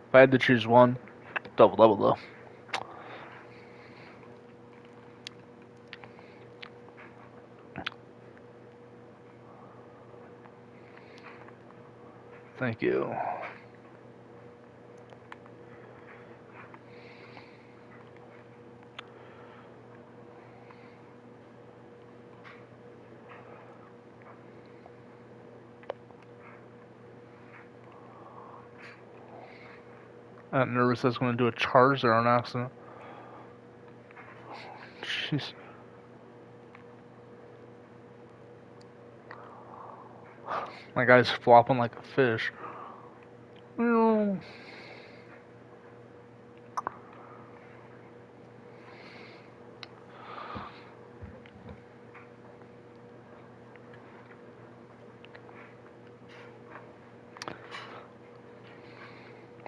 If I had to choose one, double double though. Thank you. I'm nervous I was going to do a charge there on accident. Jeez. My guy's flopping like a fish.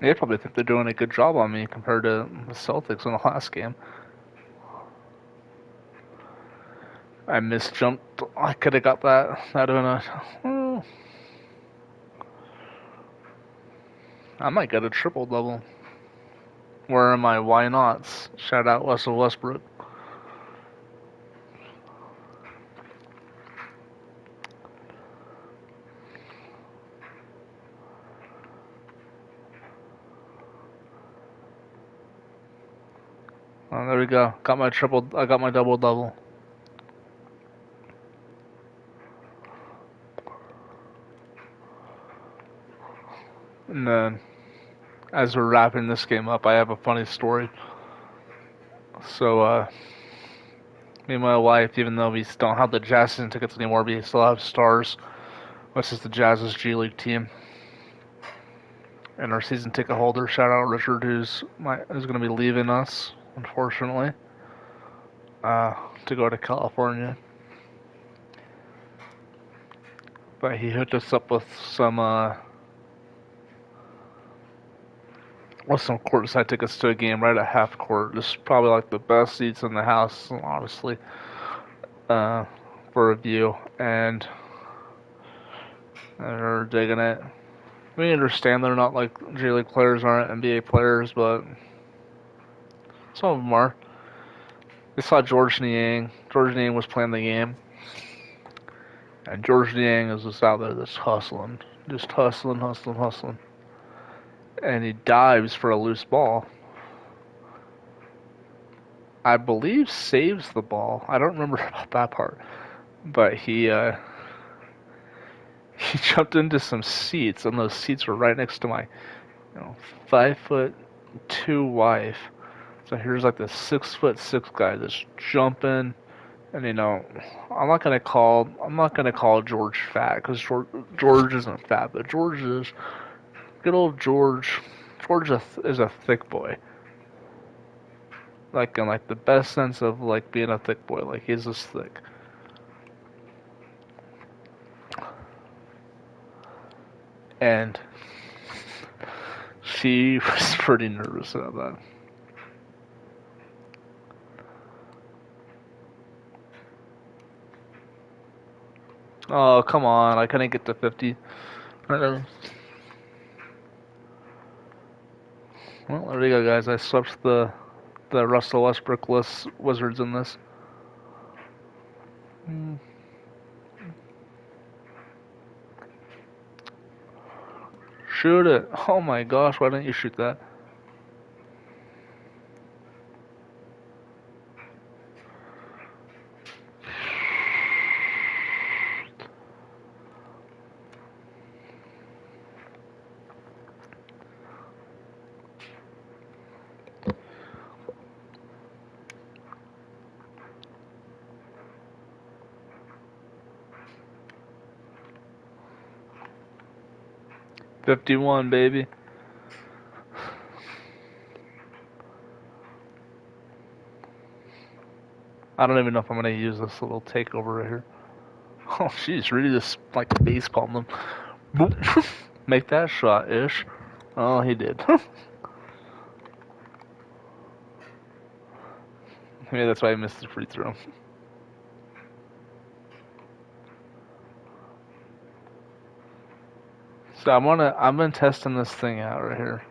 They probably think they're doing a good job on me compared to the Celtics in the last game. I misjumped. I could have got that. That would have I might get a triple double. Where are my why nots? Shout out Russell Westbrook. Oh, there we go. Got my triple. I got my double double. And then, as we're wrapping this game up, I have a funny story. So, me and my wife, even though we don't have the Jazz season tickets anymore, we still have Stars, which is the Jazz's G League team. And our season ticket holder, shout out Richard, who's going to be leaving us, unfortunately, to go to California. But he hooked us up with some courtside tickets to a game right at half court. Just probably like the best seats in the house, honestly, for a view. And they're digging it. We understand they're not like J League players, aren't NBA players, but some of them are. They saw George Niang. George Niang was playing the game. And George Niang is just out there just hustling. Just hustling. And he dives for a loose ball. I believe saves the ball. I don't remember about that part. But he jumped into some seats, and those seats were right next to my 5'2" wife. So here's like the 6'6" guy just jumping, and I'm not gonna call George fat because George isn't fat, but George is good old George. George is a thick boy, like in like the best sense of like being a thick boy. Like he's just thick. And she was pretty nervous about that. Oh, come on. I couldn't get to 50. Well, there we go, guys. I swept the the Russell Westbrook-less Wizards in this. Shoot it. Oh my gosh, why didn't you shoot that? $51, baby. I don't even know if I'm gonna use this little takeover right here. Oh, she's really just like base palm them. Boop. Make that shot, ish. Oh, he did. Maybe that's why I missed the free throw. So I've been testing this thing out right here.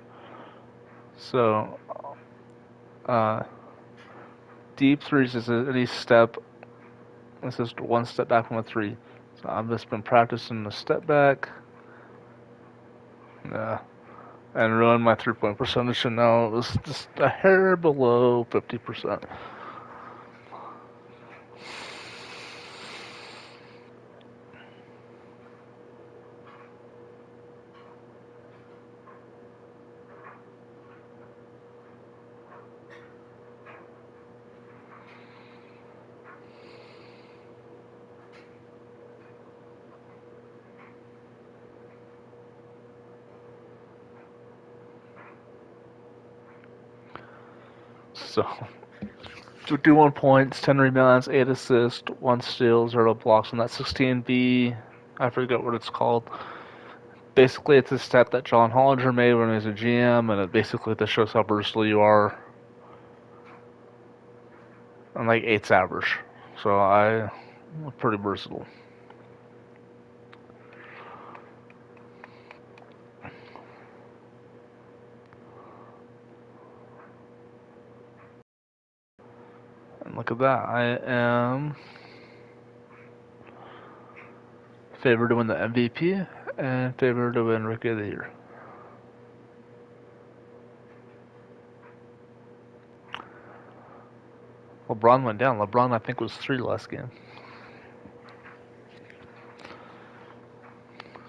So, deep threes is any step. This is one step back from a three. So I've just been practicing the step back. Yeah. And ruined my 3-point percentage, and now it was just a hair below 50%. So, 51 points, 10 rebounds, 8 assists, 1 steal, 0 blocks on that 16B. I forget what it's called. Basically, it's a step that John Hollinger made when he was a GM, and it basically just shows how versatile you are. And like 8's average. So I'm pretty versatile. And look at that. I am favored to win the MVP and favored to win Rookie of the Year. LeBron went down. LeBron, I think, was 3 last game.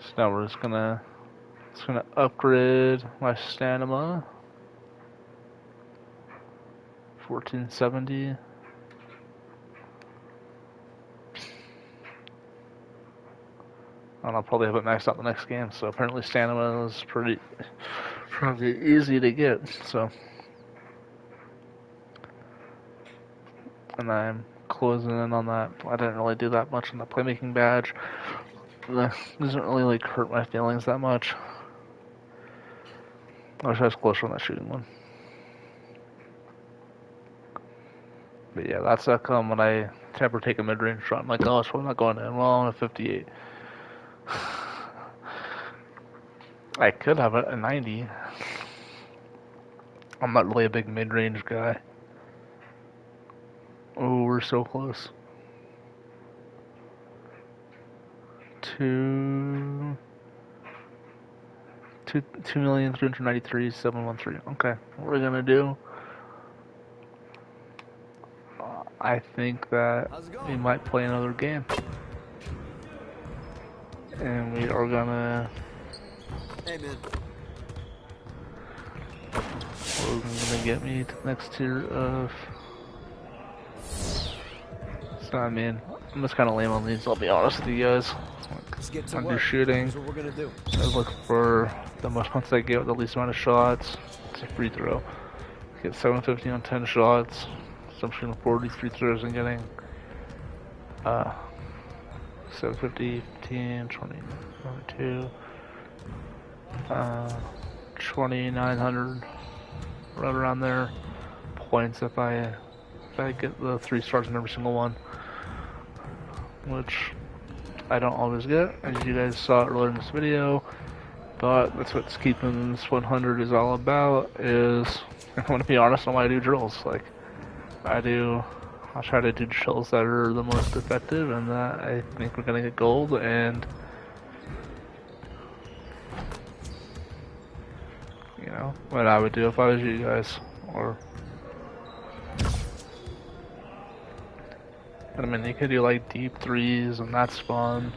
So now we're just gonna upgrade my stamina. 1470. And I'll probably have it maxed out the next game. So apparently stamina is pretty easy to get. So, and I'm closing in on that. I didn't really do that much on the playmaking badge. It doesn't really like hurt my feelings that much. I wish I was closer on that shooting one. But yeah, that's how come when I ever take a mid-range shot, I'm like, oh, it's probably not going in. Well, I'm at 58. I could have it at 90. I'm not really a big mid-range guy. Oh, we're so close. 2,393,713. Okay, what we're gonna do? I think that we might play another game, and we are gonna. Hey man. We're gonna get me to the next tier of. So I mean, I'm just kind of lame on these. I'll be honest with you guys. I do shooting. I look for the most points I get with the least amount of shots. It's a free throw. Get 750 on 10 shots. So I'm shooting 40 free throws and getting 750, 15, 20, 22, 2,900, right around there. Points if I get the 3 stars in every single one, which I don't always get, as you guys saw earlier in this video. But that's what's keeping this 100 is all about. Is I want to be honest on why I do drills. Like I try to do drills that are the most effective, and that I think we're gonna get gold. And you know what I would do if I was you guys, or I mean, you could do like deep threes, and that's fun.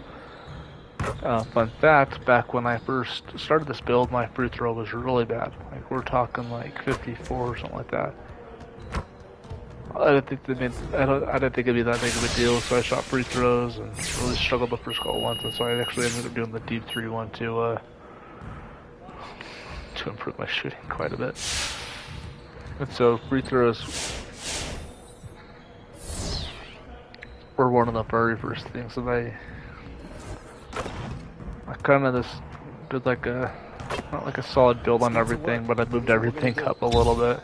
Fun fact, back when I first started this build, my free throw was really bad. Like, we're talking like 54 or something like that. I didn't think it'd be that big of a deal, so I shot free throws and really struggled the first couple ones, and so I actually ended up doing the deep 3-1 to improve my shooting quite a bit. And so free throws were one of the very first things that I kind of just did like not like a solid build on everything, but I moved everything up a little bit,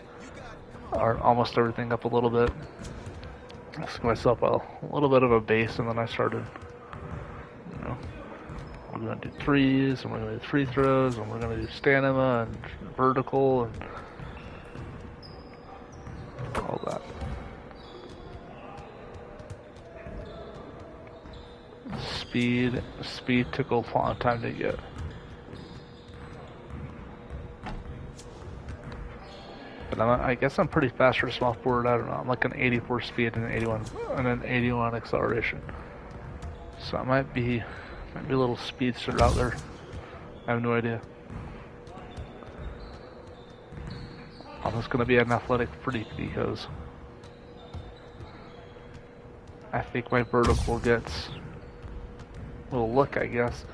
or almost everything up a little bit. Asked myself a little bit of a base, and then I started, you know, we're gonna do threes, and we're gonna do free throws, and we're gonna do stamina and vertical and all that. Speed took a long time to get. But I guess I'm pretty fast for a small forward. I don't know. I'm like an 84 speed and an 81 acceleration. So I might be a little speedster out there. I have no idea. I'm just gonna be an athletic freak because I think my vertical gets. We'll look, I guess.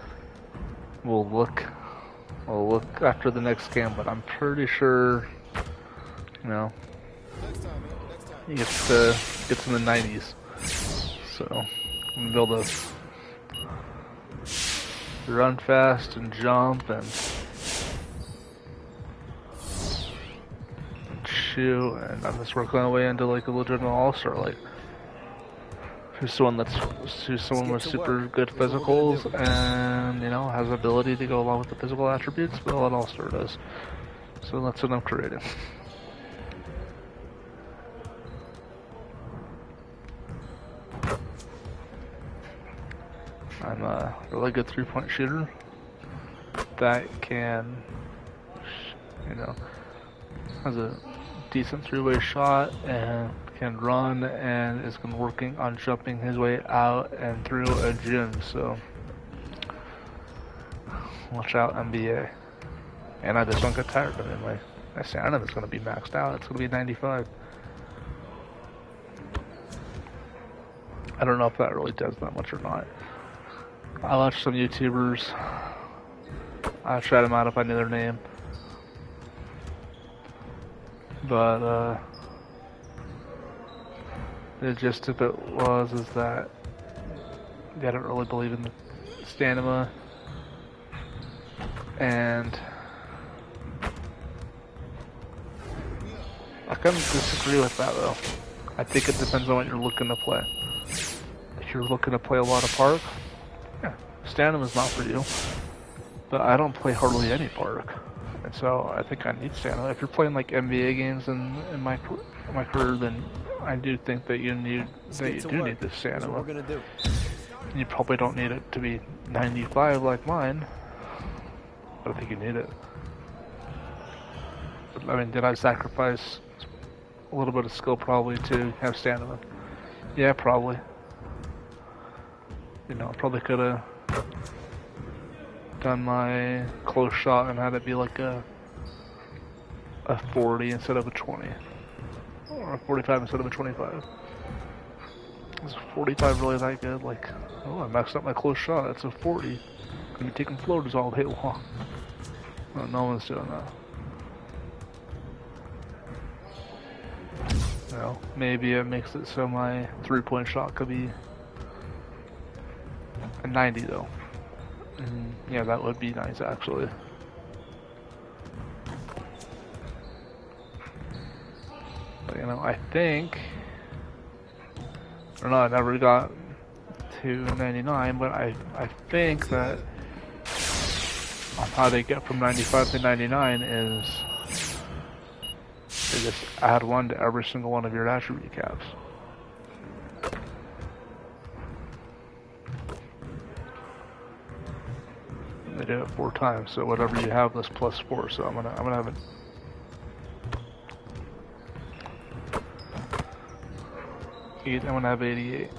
We'll look after the next game, but I'm pretty sure, you know, he gets in the 90s. So I'm gonna be able to run fast and jump and shoot, and I'm just working my way into like a legitimate all-star. Like, who's someone with super good physicals and, you know, has ability to go along with the physical attributes, but all it all-star does. So that's what I'm creating. I'm a really good three-point shooter that can, you know, has a decent three-way shot and can run, and is working on jumping his way out and through a gym. So watch out, NBA. And I just don't get tired. I mean, my stamina is going to be maxed out. It's going to be 95. I don't know if that really does that much or not. I watched some YouTubers. I tried them out if I knew their name. But the gist of it is that they don't really believe in the stamina, and I kind of disagree with that though. I think it depends on what you're looking to play. If you're looking to play a lot of park, yeah, stamina's not for you. But I don't play hardly any park, and so I think I need stamina. If you're playing like NBA games in my career, then I do think that you do need the stamina. What we're gonna do. You probably don't need it to be 95 like mine, but I think you need it. But, I mean, did I sacrifice a little bit of skill probably to have stamina? Yeah, probably. You know, probably could have done my close shot and had it be like a 40 instead of a 20. Or a 45 instead of a 25. Is 45 really that good? Like, oh, I maxed out my close shot. That's a 40. Gonna be taking floaters all day long. No, no one's doing that. You know, maybe it makes it so my three-point shot could be a 90 though. And yeah, that would be nice actually. But, you know, I think, or no, I never got to 99, but I think that on how they get from 95 to 99 is they just add 1 to every single one of your attribute caps. They do it 4 times, so whatever you have is plus 4. So I'm gonna have it. I'm gonna have 88.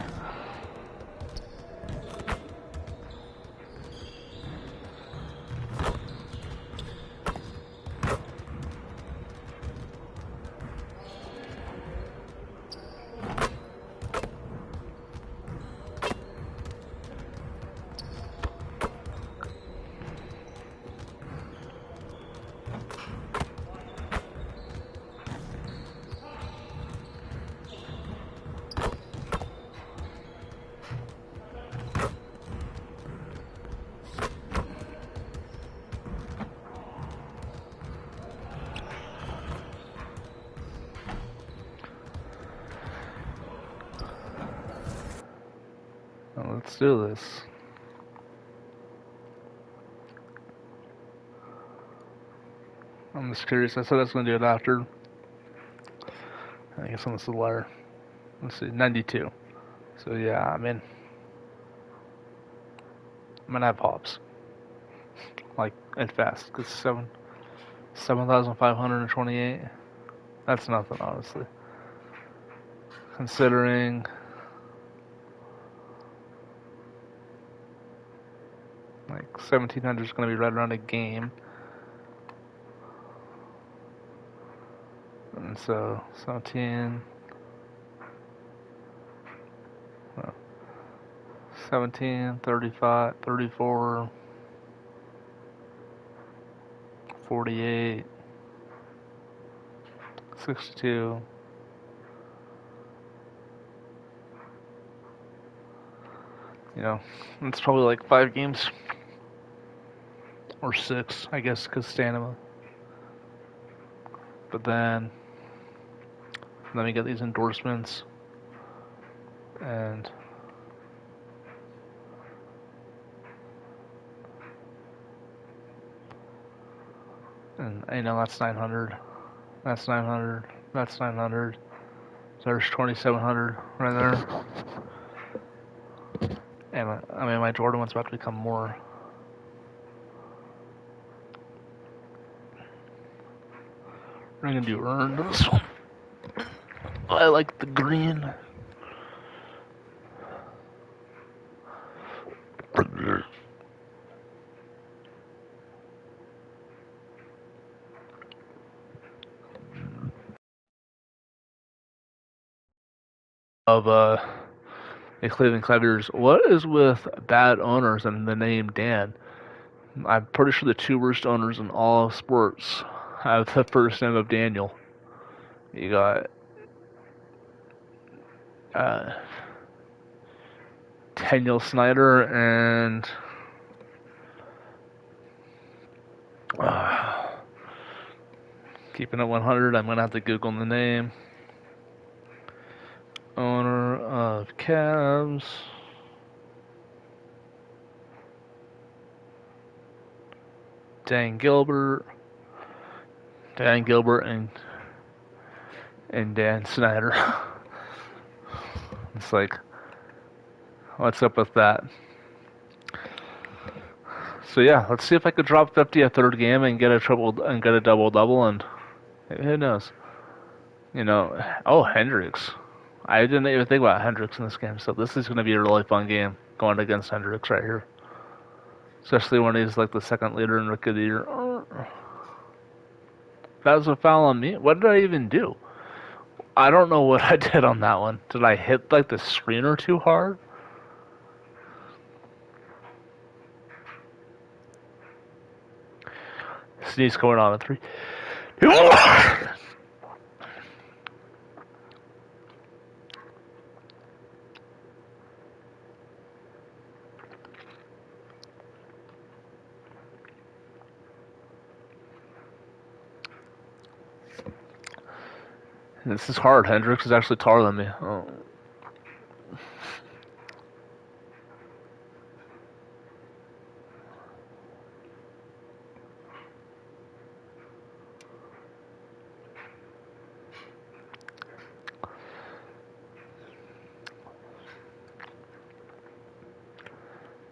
Well, let's do this. I'm just curious. I said I was going to do it after. I guess I'm a liar. Let's see, 92. So yeah, I mean, I'm going to have hops. Like, at fast. Because 7,528. That's nothing, honestly. Considering like 1,700 is going to be right around a game. And so 17, well, 17, 35, 34, 48, 62. You know, it's probably like 5 games. Or 6, I guess, because stamina. But then we get these endorsements. And you know, that's 900. That's 900. That's 900. So there's 2,700 right there. And I mean, my Jordan one's about to become more. We're gonna do earned this one. I like the green. Of the Cleveland Cavaliers. What is with bad owners and the name Dan? I'm pretty sure the 2 worst owners in all of sports have the first name of Daniel. You got Daniel Snyder and keeping it 100. I'm gonna have to Google the name. Owner of Cavs. Dan Gilbert and Dan Snyder. It's like, what's up with that? So yeah, let's see if I could drop 50 a third game and get a double double, and who knows? You know, oh, Hendrix. I didn't even think about Hendrix in this game, so this is going to be a really fun game going against Hendrix right here. Especially when he's like the second leader in Rookie of the Year. That was a foul on me? What did I even do? I don't know what I did on that one. Did I hit like the screener too hard? Sneeze going on a 3. This is hard. Hendrix is actually taller than me. Oh.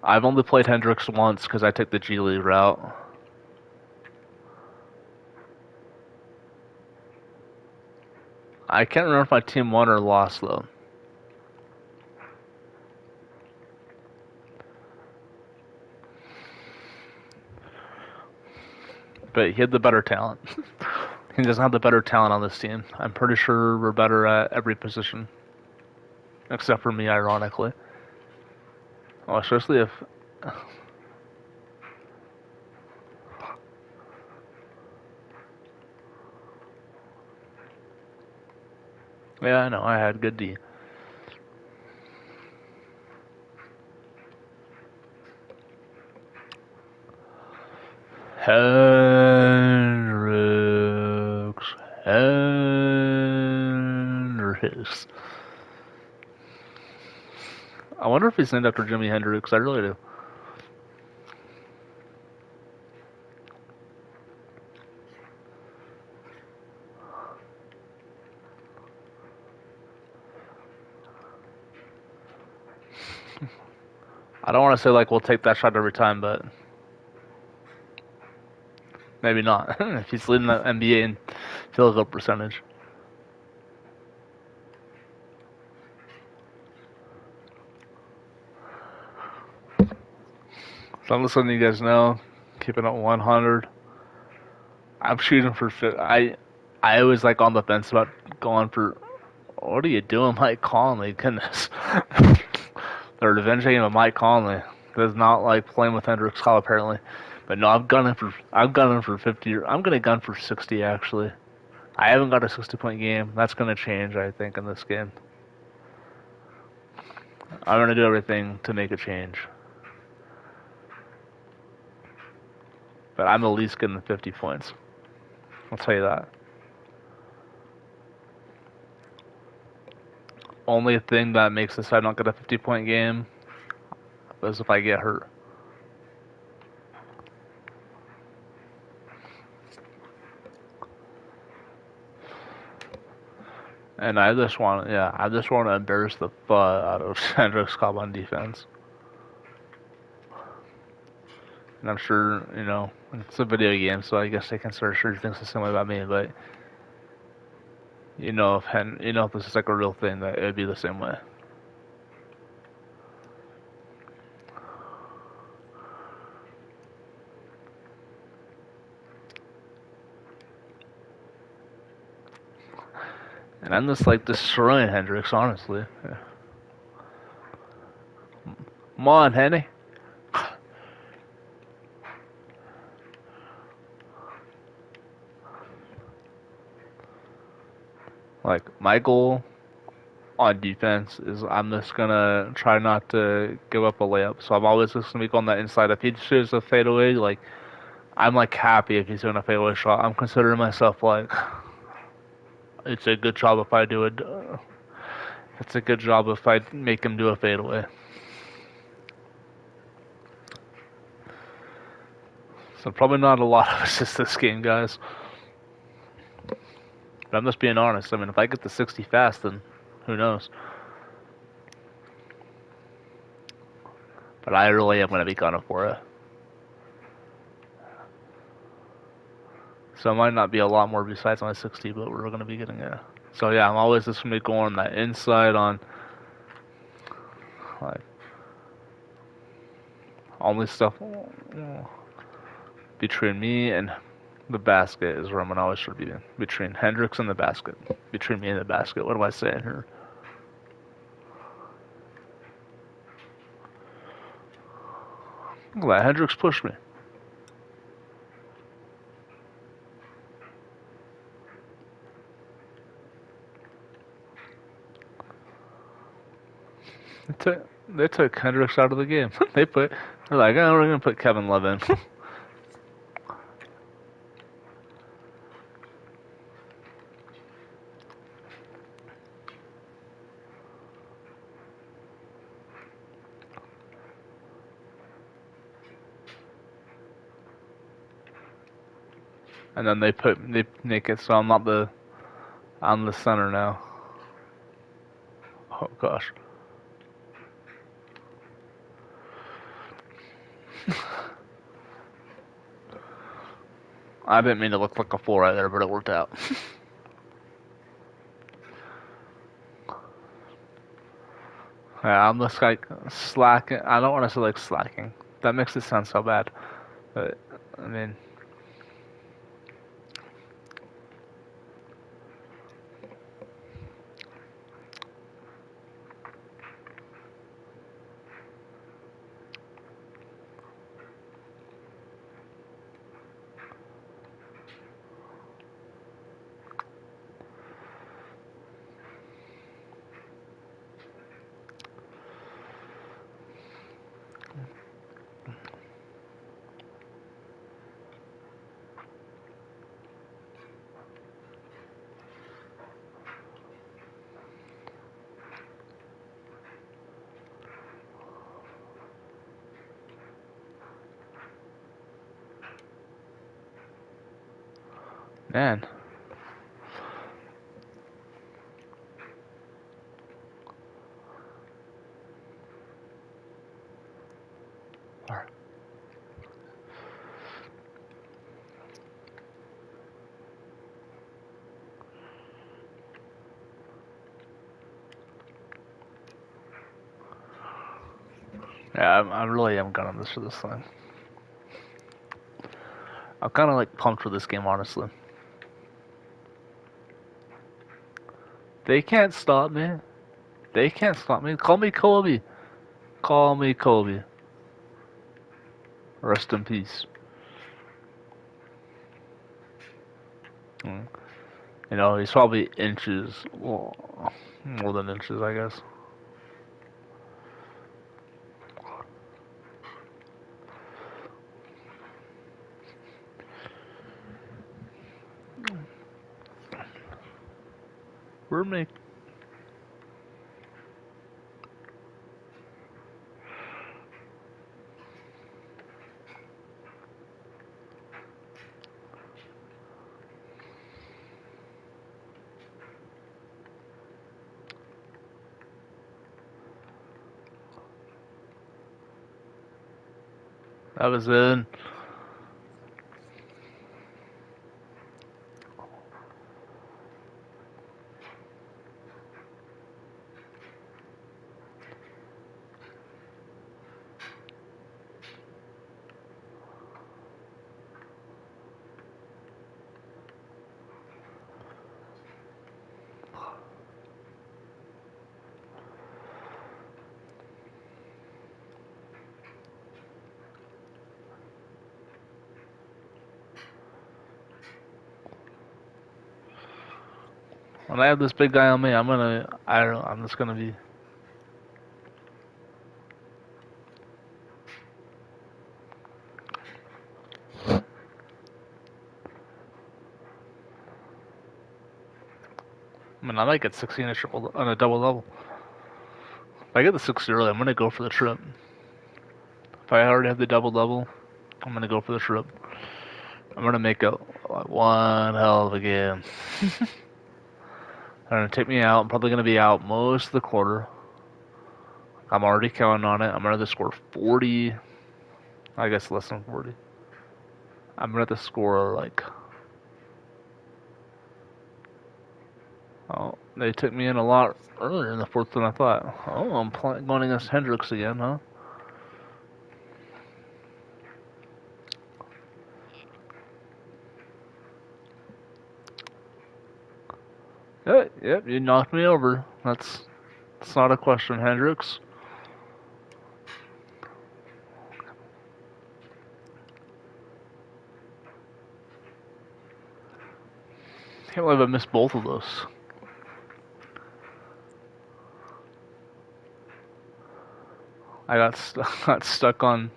I've only played Hendrix once because I took the G League route. I can't remember if my team won or lost though. But he had the better talent. He doesn't have the better talent on this team. I'm pretty sure we're better at every position. Except for me, ironically. Oh, especially if... Yeah, I know, I had good D. Hendrix. I wonder if he's named after Jimi Hendrix. I really do. I don't want to say like we'll take that shot every time, but maybe not. If he's leading the NBA in field goal percentage. So I'm just letting you guys know, keeping it 100. I'm shooting for fit. I was like on the fence about going for. What are you doing, Mike Conley? Goodness, the revenge game of Mike Conley does not like playing with Hendrix Cobb apparently. But no, I'm gunning for 50. I'm gonna gun for 60 actually. I haven't got a 60-point game. That's gonna change, I think, in this game. I'm gonna do everything to make a change. But I'm at least getting 50 points. I'll tell you that. Only thing that makes this I don't get a 50-point game is if I get hurt. And I just want to embarrass the fuck out of Hendrix Cobb on defense. And I'm sure, it's a video game, so I guess they can sort of sure he thinks the same way about me, but if this is like a real thing, that it would be the same way. And I'm just like destroying Hendrix, honestly. Yeah. Come on, Henny. Like, my goal on defense is I'm just gonna try not to give up a layup. So I'm always just gonna be going that inside. If he shoots a fadeaway, like, I'm like happy if he's doing a fadeaway shot. I'm considering myself like, it's a good job if I do it. It's a good job if I make him do a fadeaway. So probably not a lot of assists this game, guys. But I'm just being honest. I mean, if I get to 60 fast, then who knows? But I really am going to be gunning for it. So it might not be a lot more besides my 60, but we're going to be getting it. So yeah, I'm always just going to be going that inside on, like, only stuff between me and the basket is where I'm going to always try to be in. Between Hendrix and the basket. Between me and the basket. What am I saying here? Look at that. Hendrix pushed me. They took Hendrix out of the game. They're like, oh, we're going to put Kevin Love in. And then they make it so I'm the center now. Oh gosh. I didn't mean to look like a fool right there, but it worked out. Yeah, I'm just like slacking. I don't want to say like slacking. That makes it sound so bad. But I mean, man. Yeah, I really am gunning this for this thing. I'm kind of like pumped for this game, honestly. They can't stop me. They can't stop me. Call me Kobe. Call me Kobe. Rest in peace. Mm. You know, he's probably inches, well, more than inches, I guess. We're me. That was in. When I have this big guy on me, I don't know, I'm just gonna be. I mean, I might get 16 on a on a double level. If I get the 60 early, I'm gonna go for the trip. If I already have the double level, I'm gonna go for the trip. I'm gonna make it like one hell of a game. They're gonna take me out. I'm probably gonna be out most of the quarter. I'm already counting on it. I'm gonna have to score 40. I guess less than 40. I'm gonna have to score like. Oh, they took me in a lot earlier in the fourth than I thought. Oh, I'm going against Hendrix again, huh? Yep, you knocked me over. That's not a question, Hendrix. Can't believe I missed both of those. I got stuck on.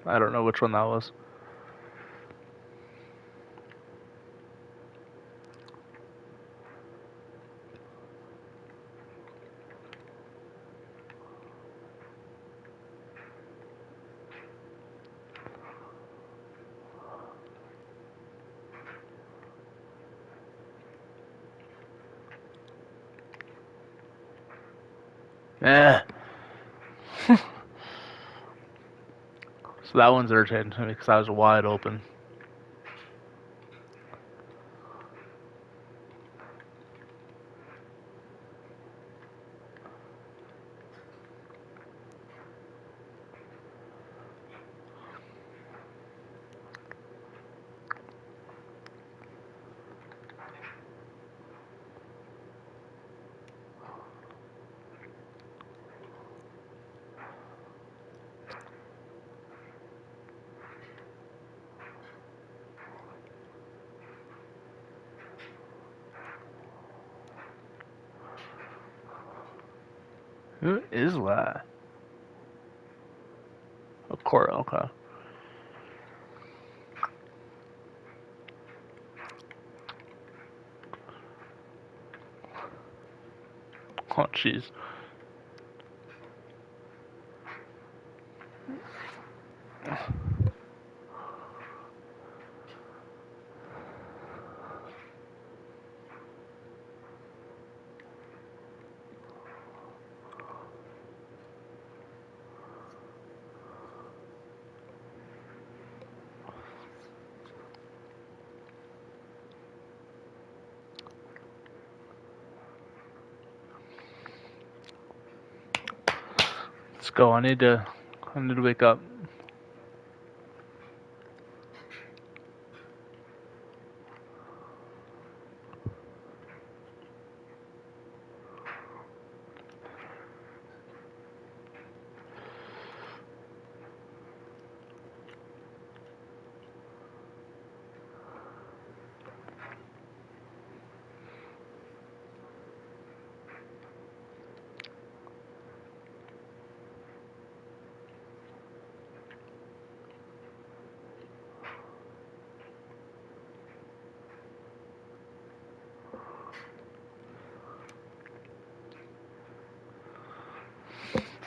I don't know which one that was. Eh. So that one's irritating to me because I was wide open. Who is that? A Cora, okay. Oh, jeez. Let's go. I need to wake up.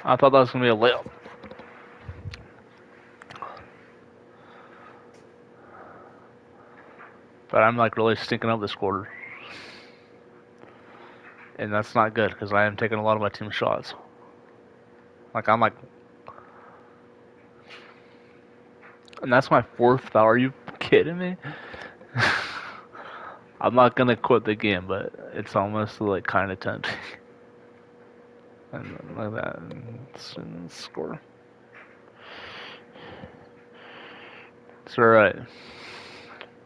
I thought that was gonna be a layup. But I'm like really stinking up this quarter. And that's not good because I am taking a lot of my team shots. Like I'm like, and that's my fourth foul. Are you kidding me? I'm not gonna quit the game, but it's almost like kind of tempting. And like that, and score. It's all right.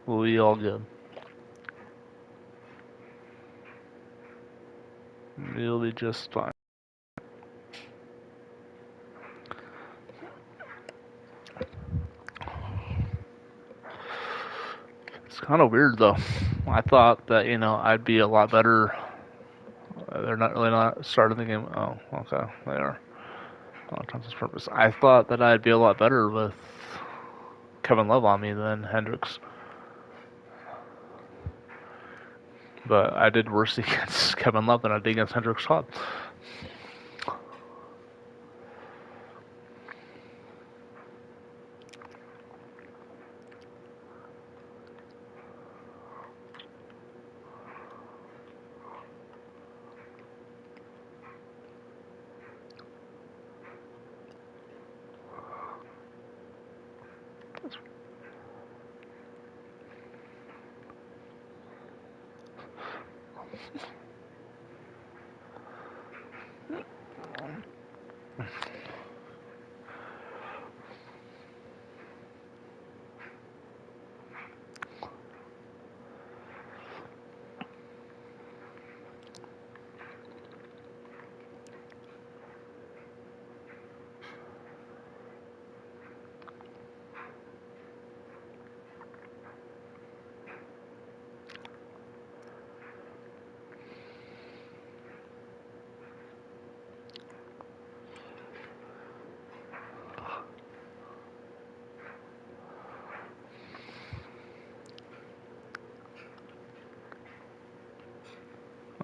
We'll be all good. We'll be just fine. It's kind of weird though. I thought that I'd be a lot better. They're not really not starting the game. Oh, okay, they are. Oh, Thompson's purpose. I thought that I'd be a lot better with Kevin Love on me than Hendrix, but I did worse against Kevin Love than I did against Hendrix Cobb.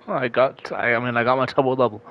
I got my double double.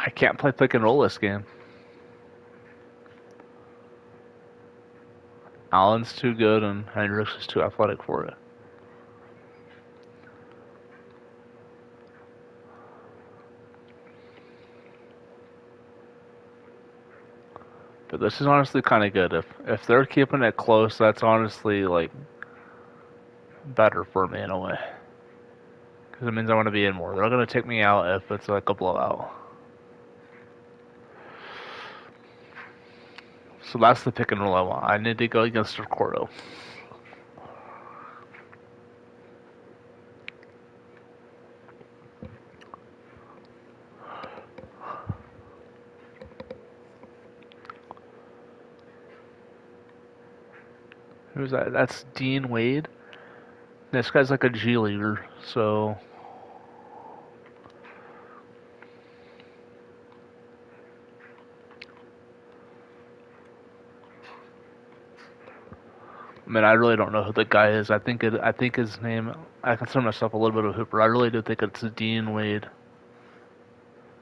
I can't play pick and roll this game. Allen's too good and Hendrix is too athletic for it. But this is honestly kind of good. If they're keeping it close, that's honestly like better for me in a way. Because it means I want to be in more. They're going to take me out if it's like a blowout. So that's the pick and roll I want. I need to go against Ricordo. Who's that? That's Dean Wade. This guy's like a G leaguer, so I mean, I really don't know who the guy is. I think his name. I consider myself a little bit of a hooper. I really do think it's Dean Wade.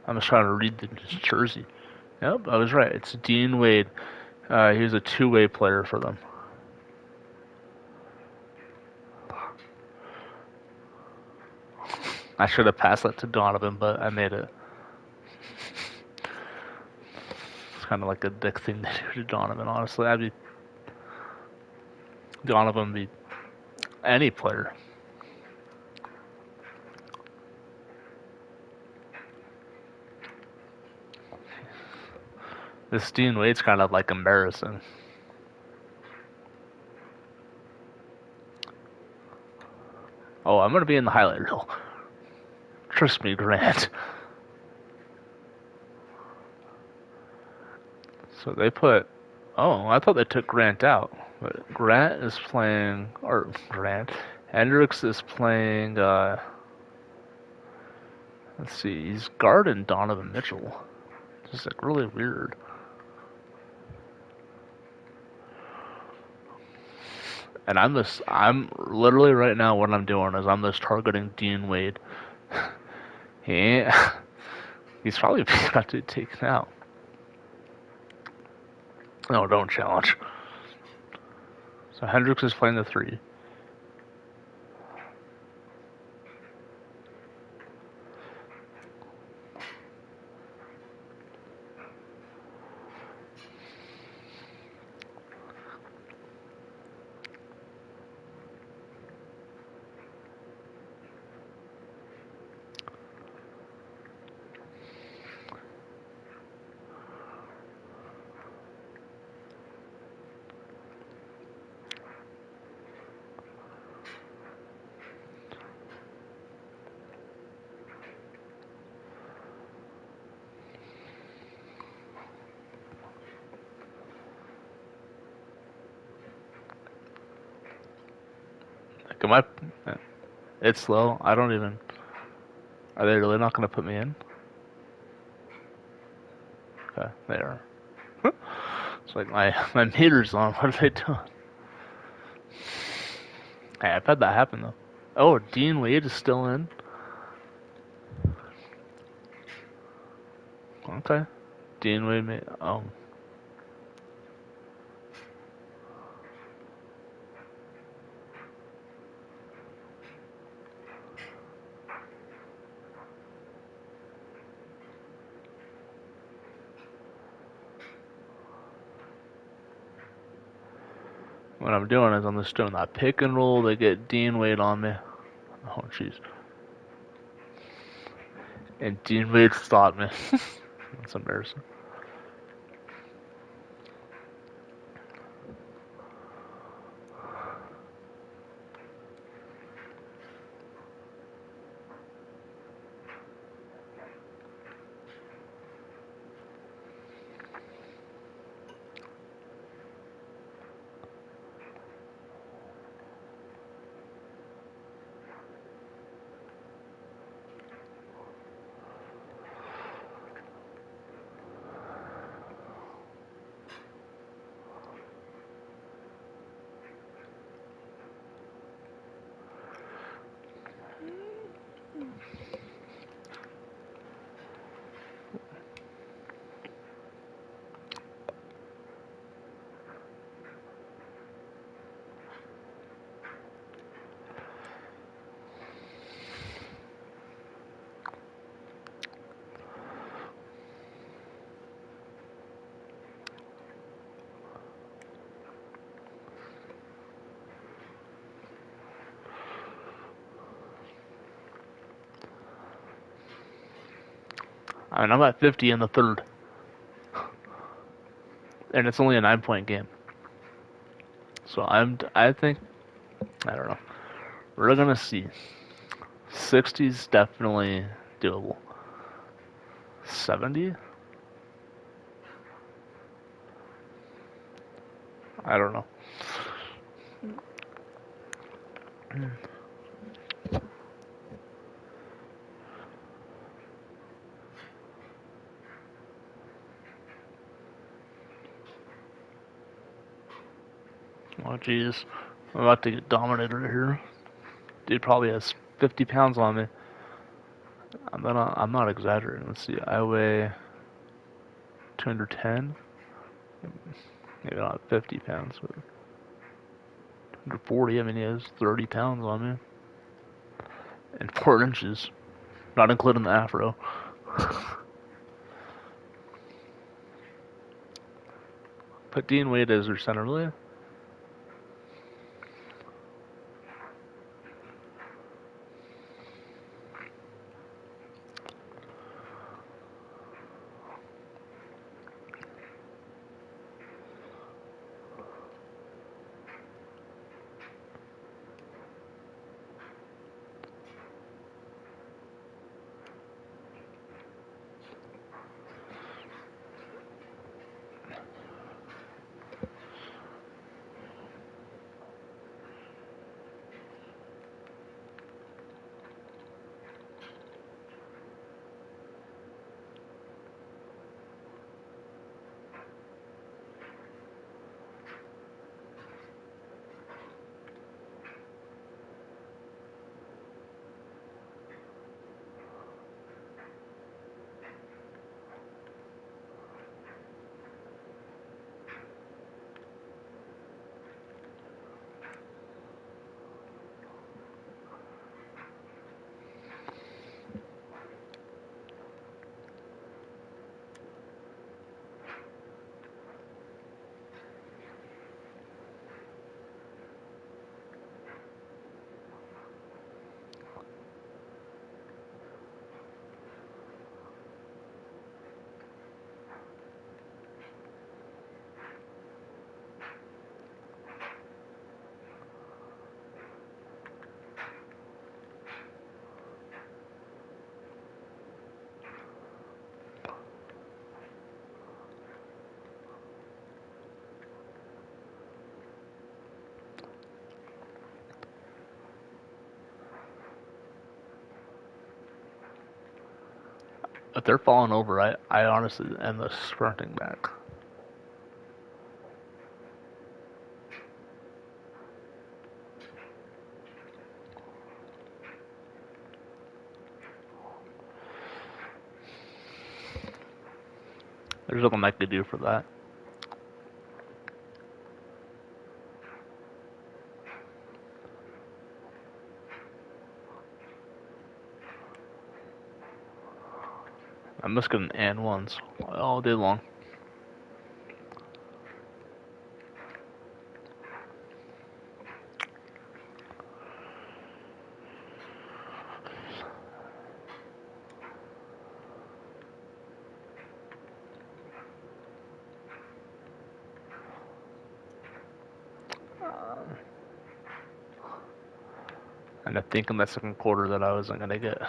I'm just trying to read the jersey. Yep, I was right. It's Dean Wade. He was a two-way player for them. I should have passed that to Donovan, but I made it. It's kind of like a dick thing to do to Donovan, honestly. Donovan be any player. This Dean Wade's kind of like embarrassing. Oh, I'm going to be in the highlight reel. Trust me, Grant. So they put... Oh, I thought they took Grant out. But Grant is playing... Or Grant. Hendrix is playing... let's see. He's guarding Donovan Mitchell. Just like really weird. And I'm literally right now what I'm doing is I'm just targeting Dean Wade. He's probably got to take out. No, don't challenge. So Hendrix is playing the 3. Like, it's slow. I don't even... Are they really not going to put me in? Okay, they are. It's like my meter's on. What are they doing? Hey, I've had that happen though. Oh, Dean Wade is still in. Okay. Dean Wade made... Oh. What I'm doing is I'm just doing that pick and roll. They get Dean Wade on me. Oh, jeez. And Dean Wade stopped me. That's embarrassing. I mean, I'm at 50 in the third, and it's only a 9-point game. So I think, I don't know. We're gonna see. 60's definitely doable. 70? I don't know. Oh, jeez. I'm about to get dominated here. Dude probably has 50 pounds on me. I'm not exaggerating. Let's see. I weigh 210. Maybe not 50 pounds, but 240. I mean, he has 30 pounds on me. And 4 inches. Not including the afro. Put Dean Wade as their center, really? If they're falling over, I honestly end up sprinting back. There's nothing I could do for that. I'm just getting and ones all day long. And I think in that second quarter that I wasn't gonna get.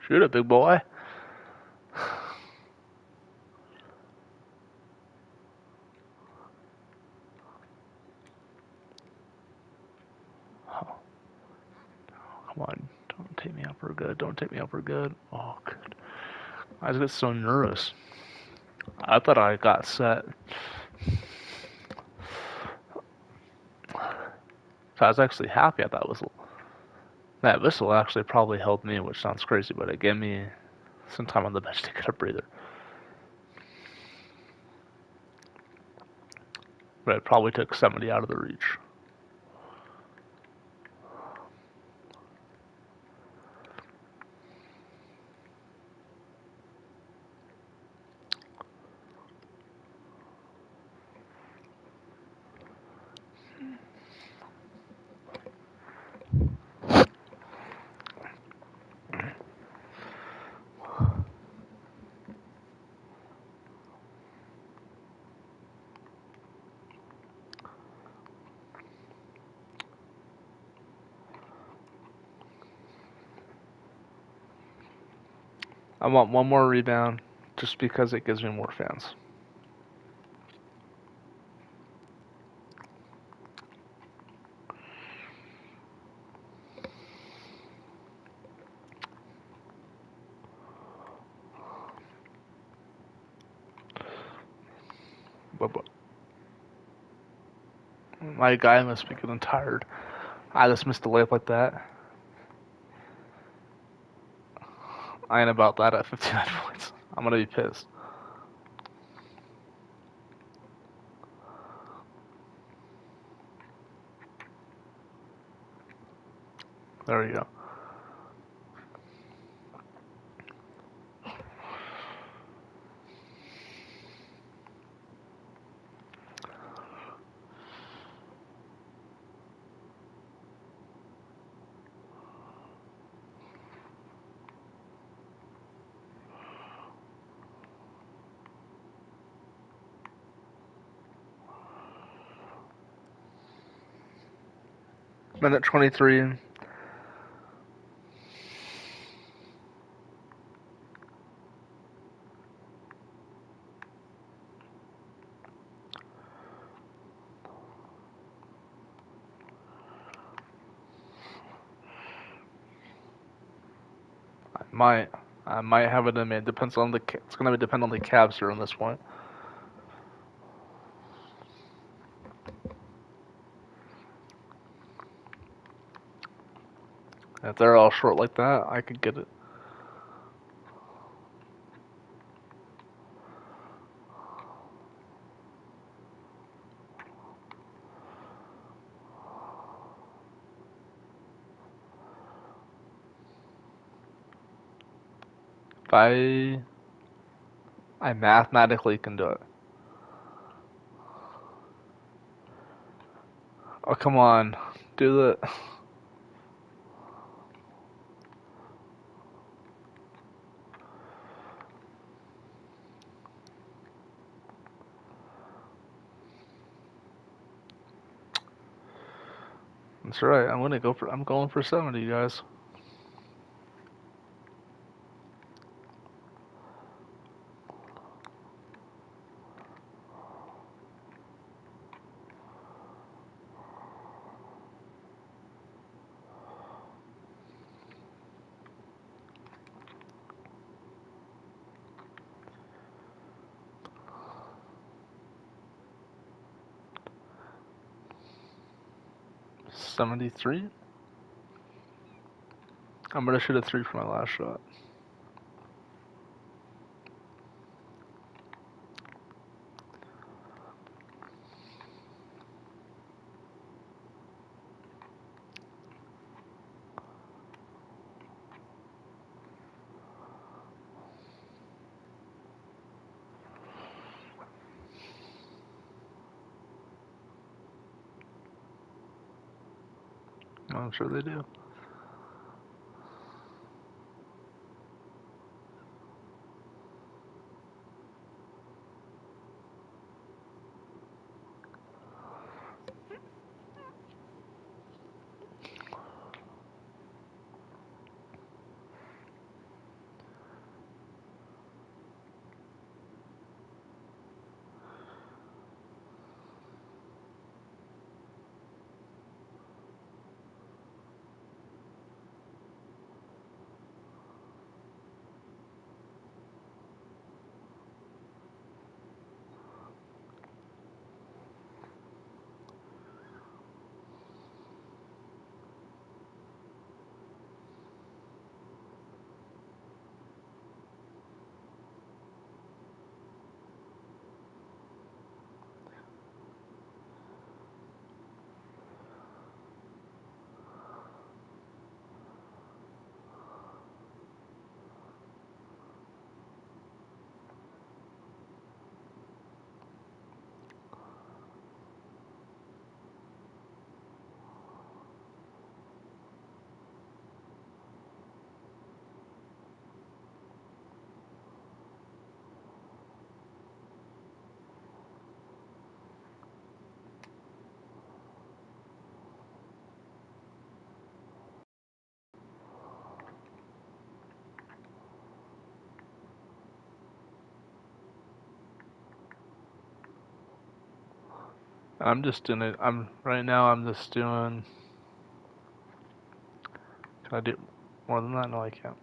Shoot it, big boy. Oh, come on. Don't take me out for good. Don't take me out for good. Oh, good. I just get so nervous. I thought I got set. So I was actually happy at that whistle. That whistle actually probably helped me, which sounds crazy, but it gave me some time on the bench to get a breather. But it probably took 70 out of the reach. I want one more rebound just because it gives me more fans. But my guy must be getting tired. I just missed a layup like that. I ain't about that at 59 points. I'm gonna be pissed. There we go. Minute 23. Might. I might have it in me. It depends on the. It's gonna depend on the Cavs here on this point. If they're all short like that, I could get it. If I mathematically can do it. Oh come on, do the. That's right. I'm gonna go for. I'm going for 70, guys. $73. I'm gonna shoot a three for my last shot. I'm sure they do. I'm just doing it. Right now. I'm just doing. Can I do more than that? No, I can't.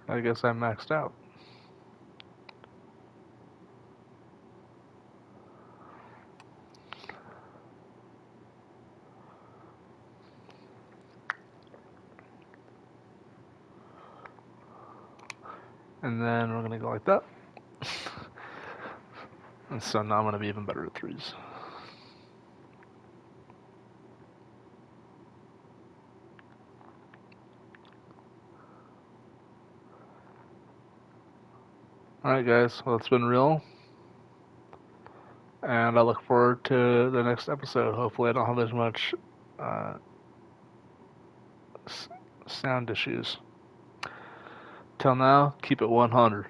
I guess I maxed out. And then we're gonna go like that. And so now I'm gonna be even better at threes. Alright guys, well it's been real. And I look forward to the next episode. Hopefully I don't have as much sound issues. Till now, keep it 100.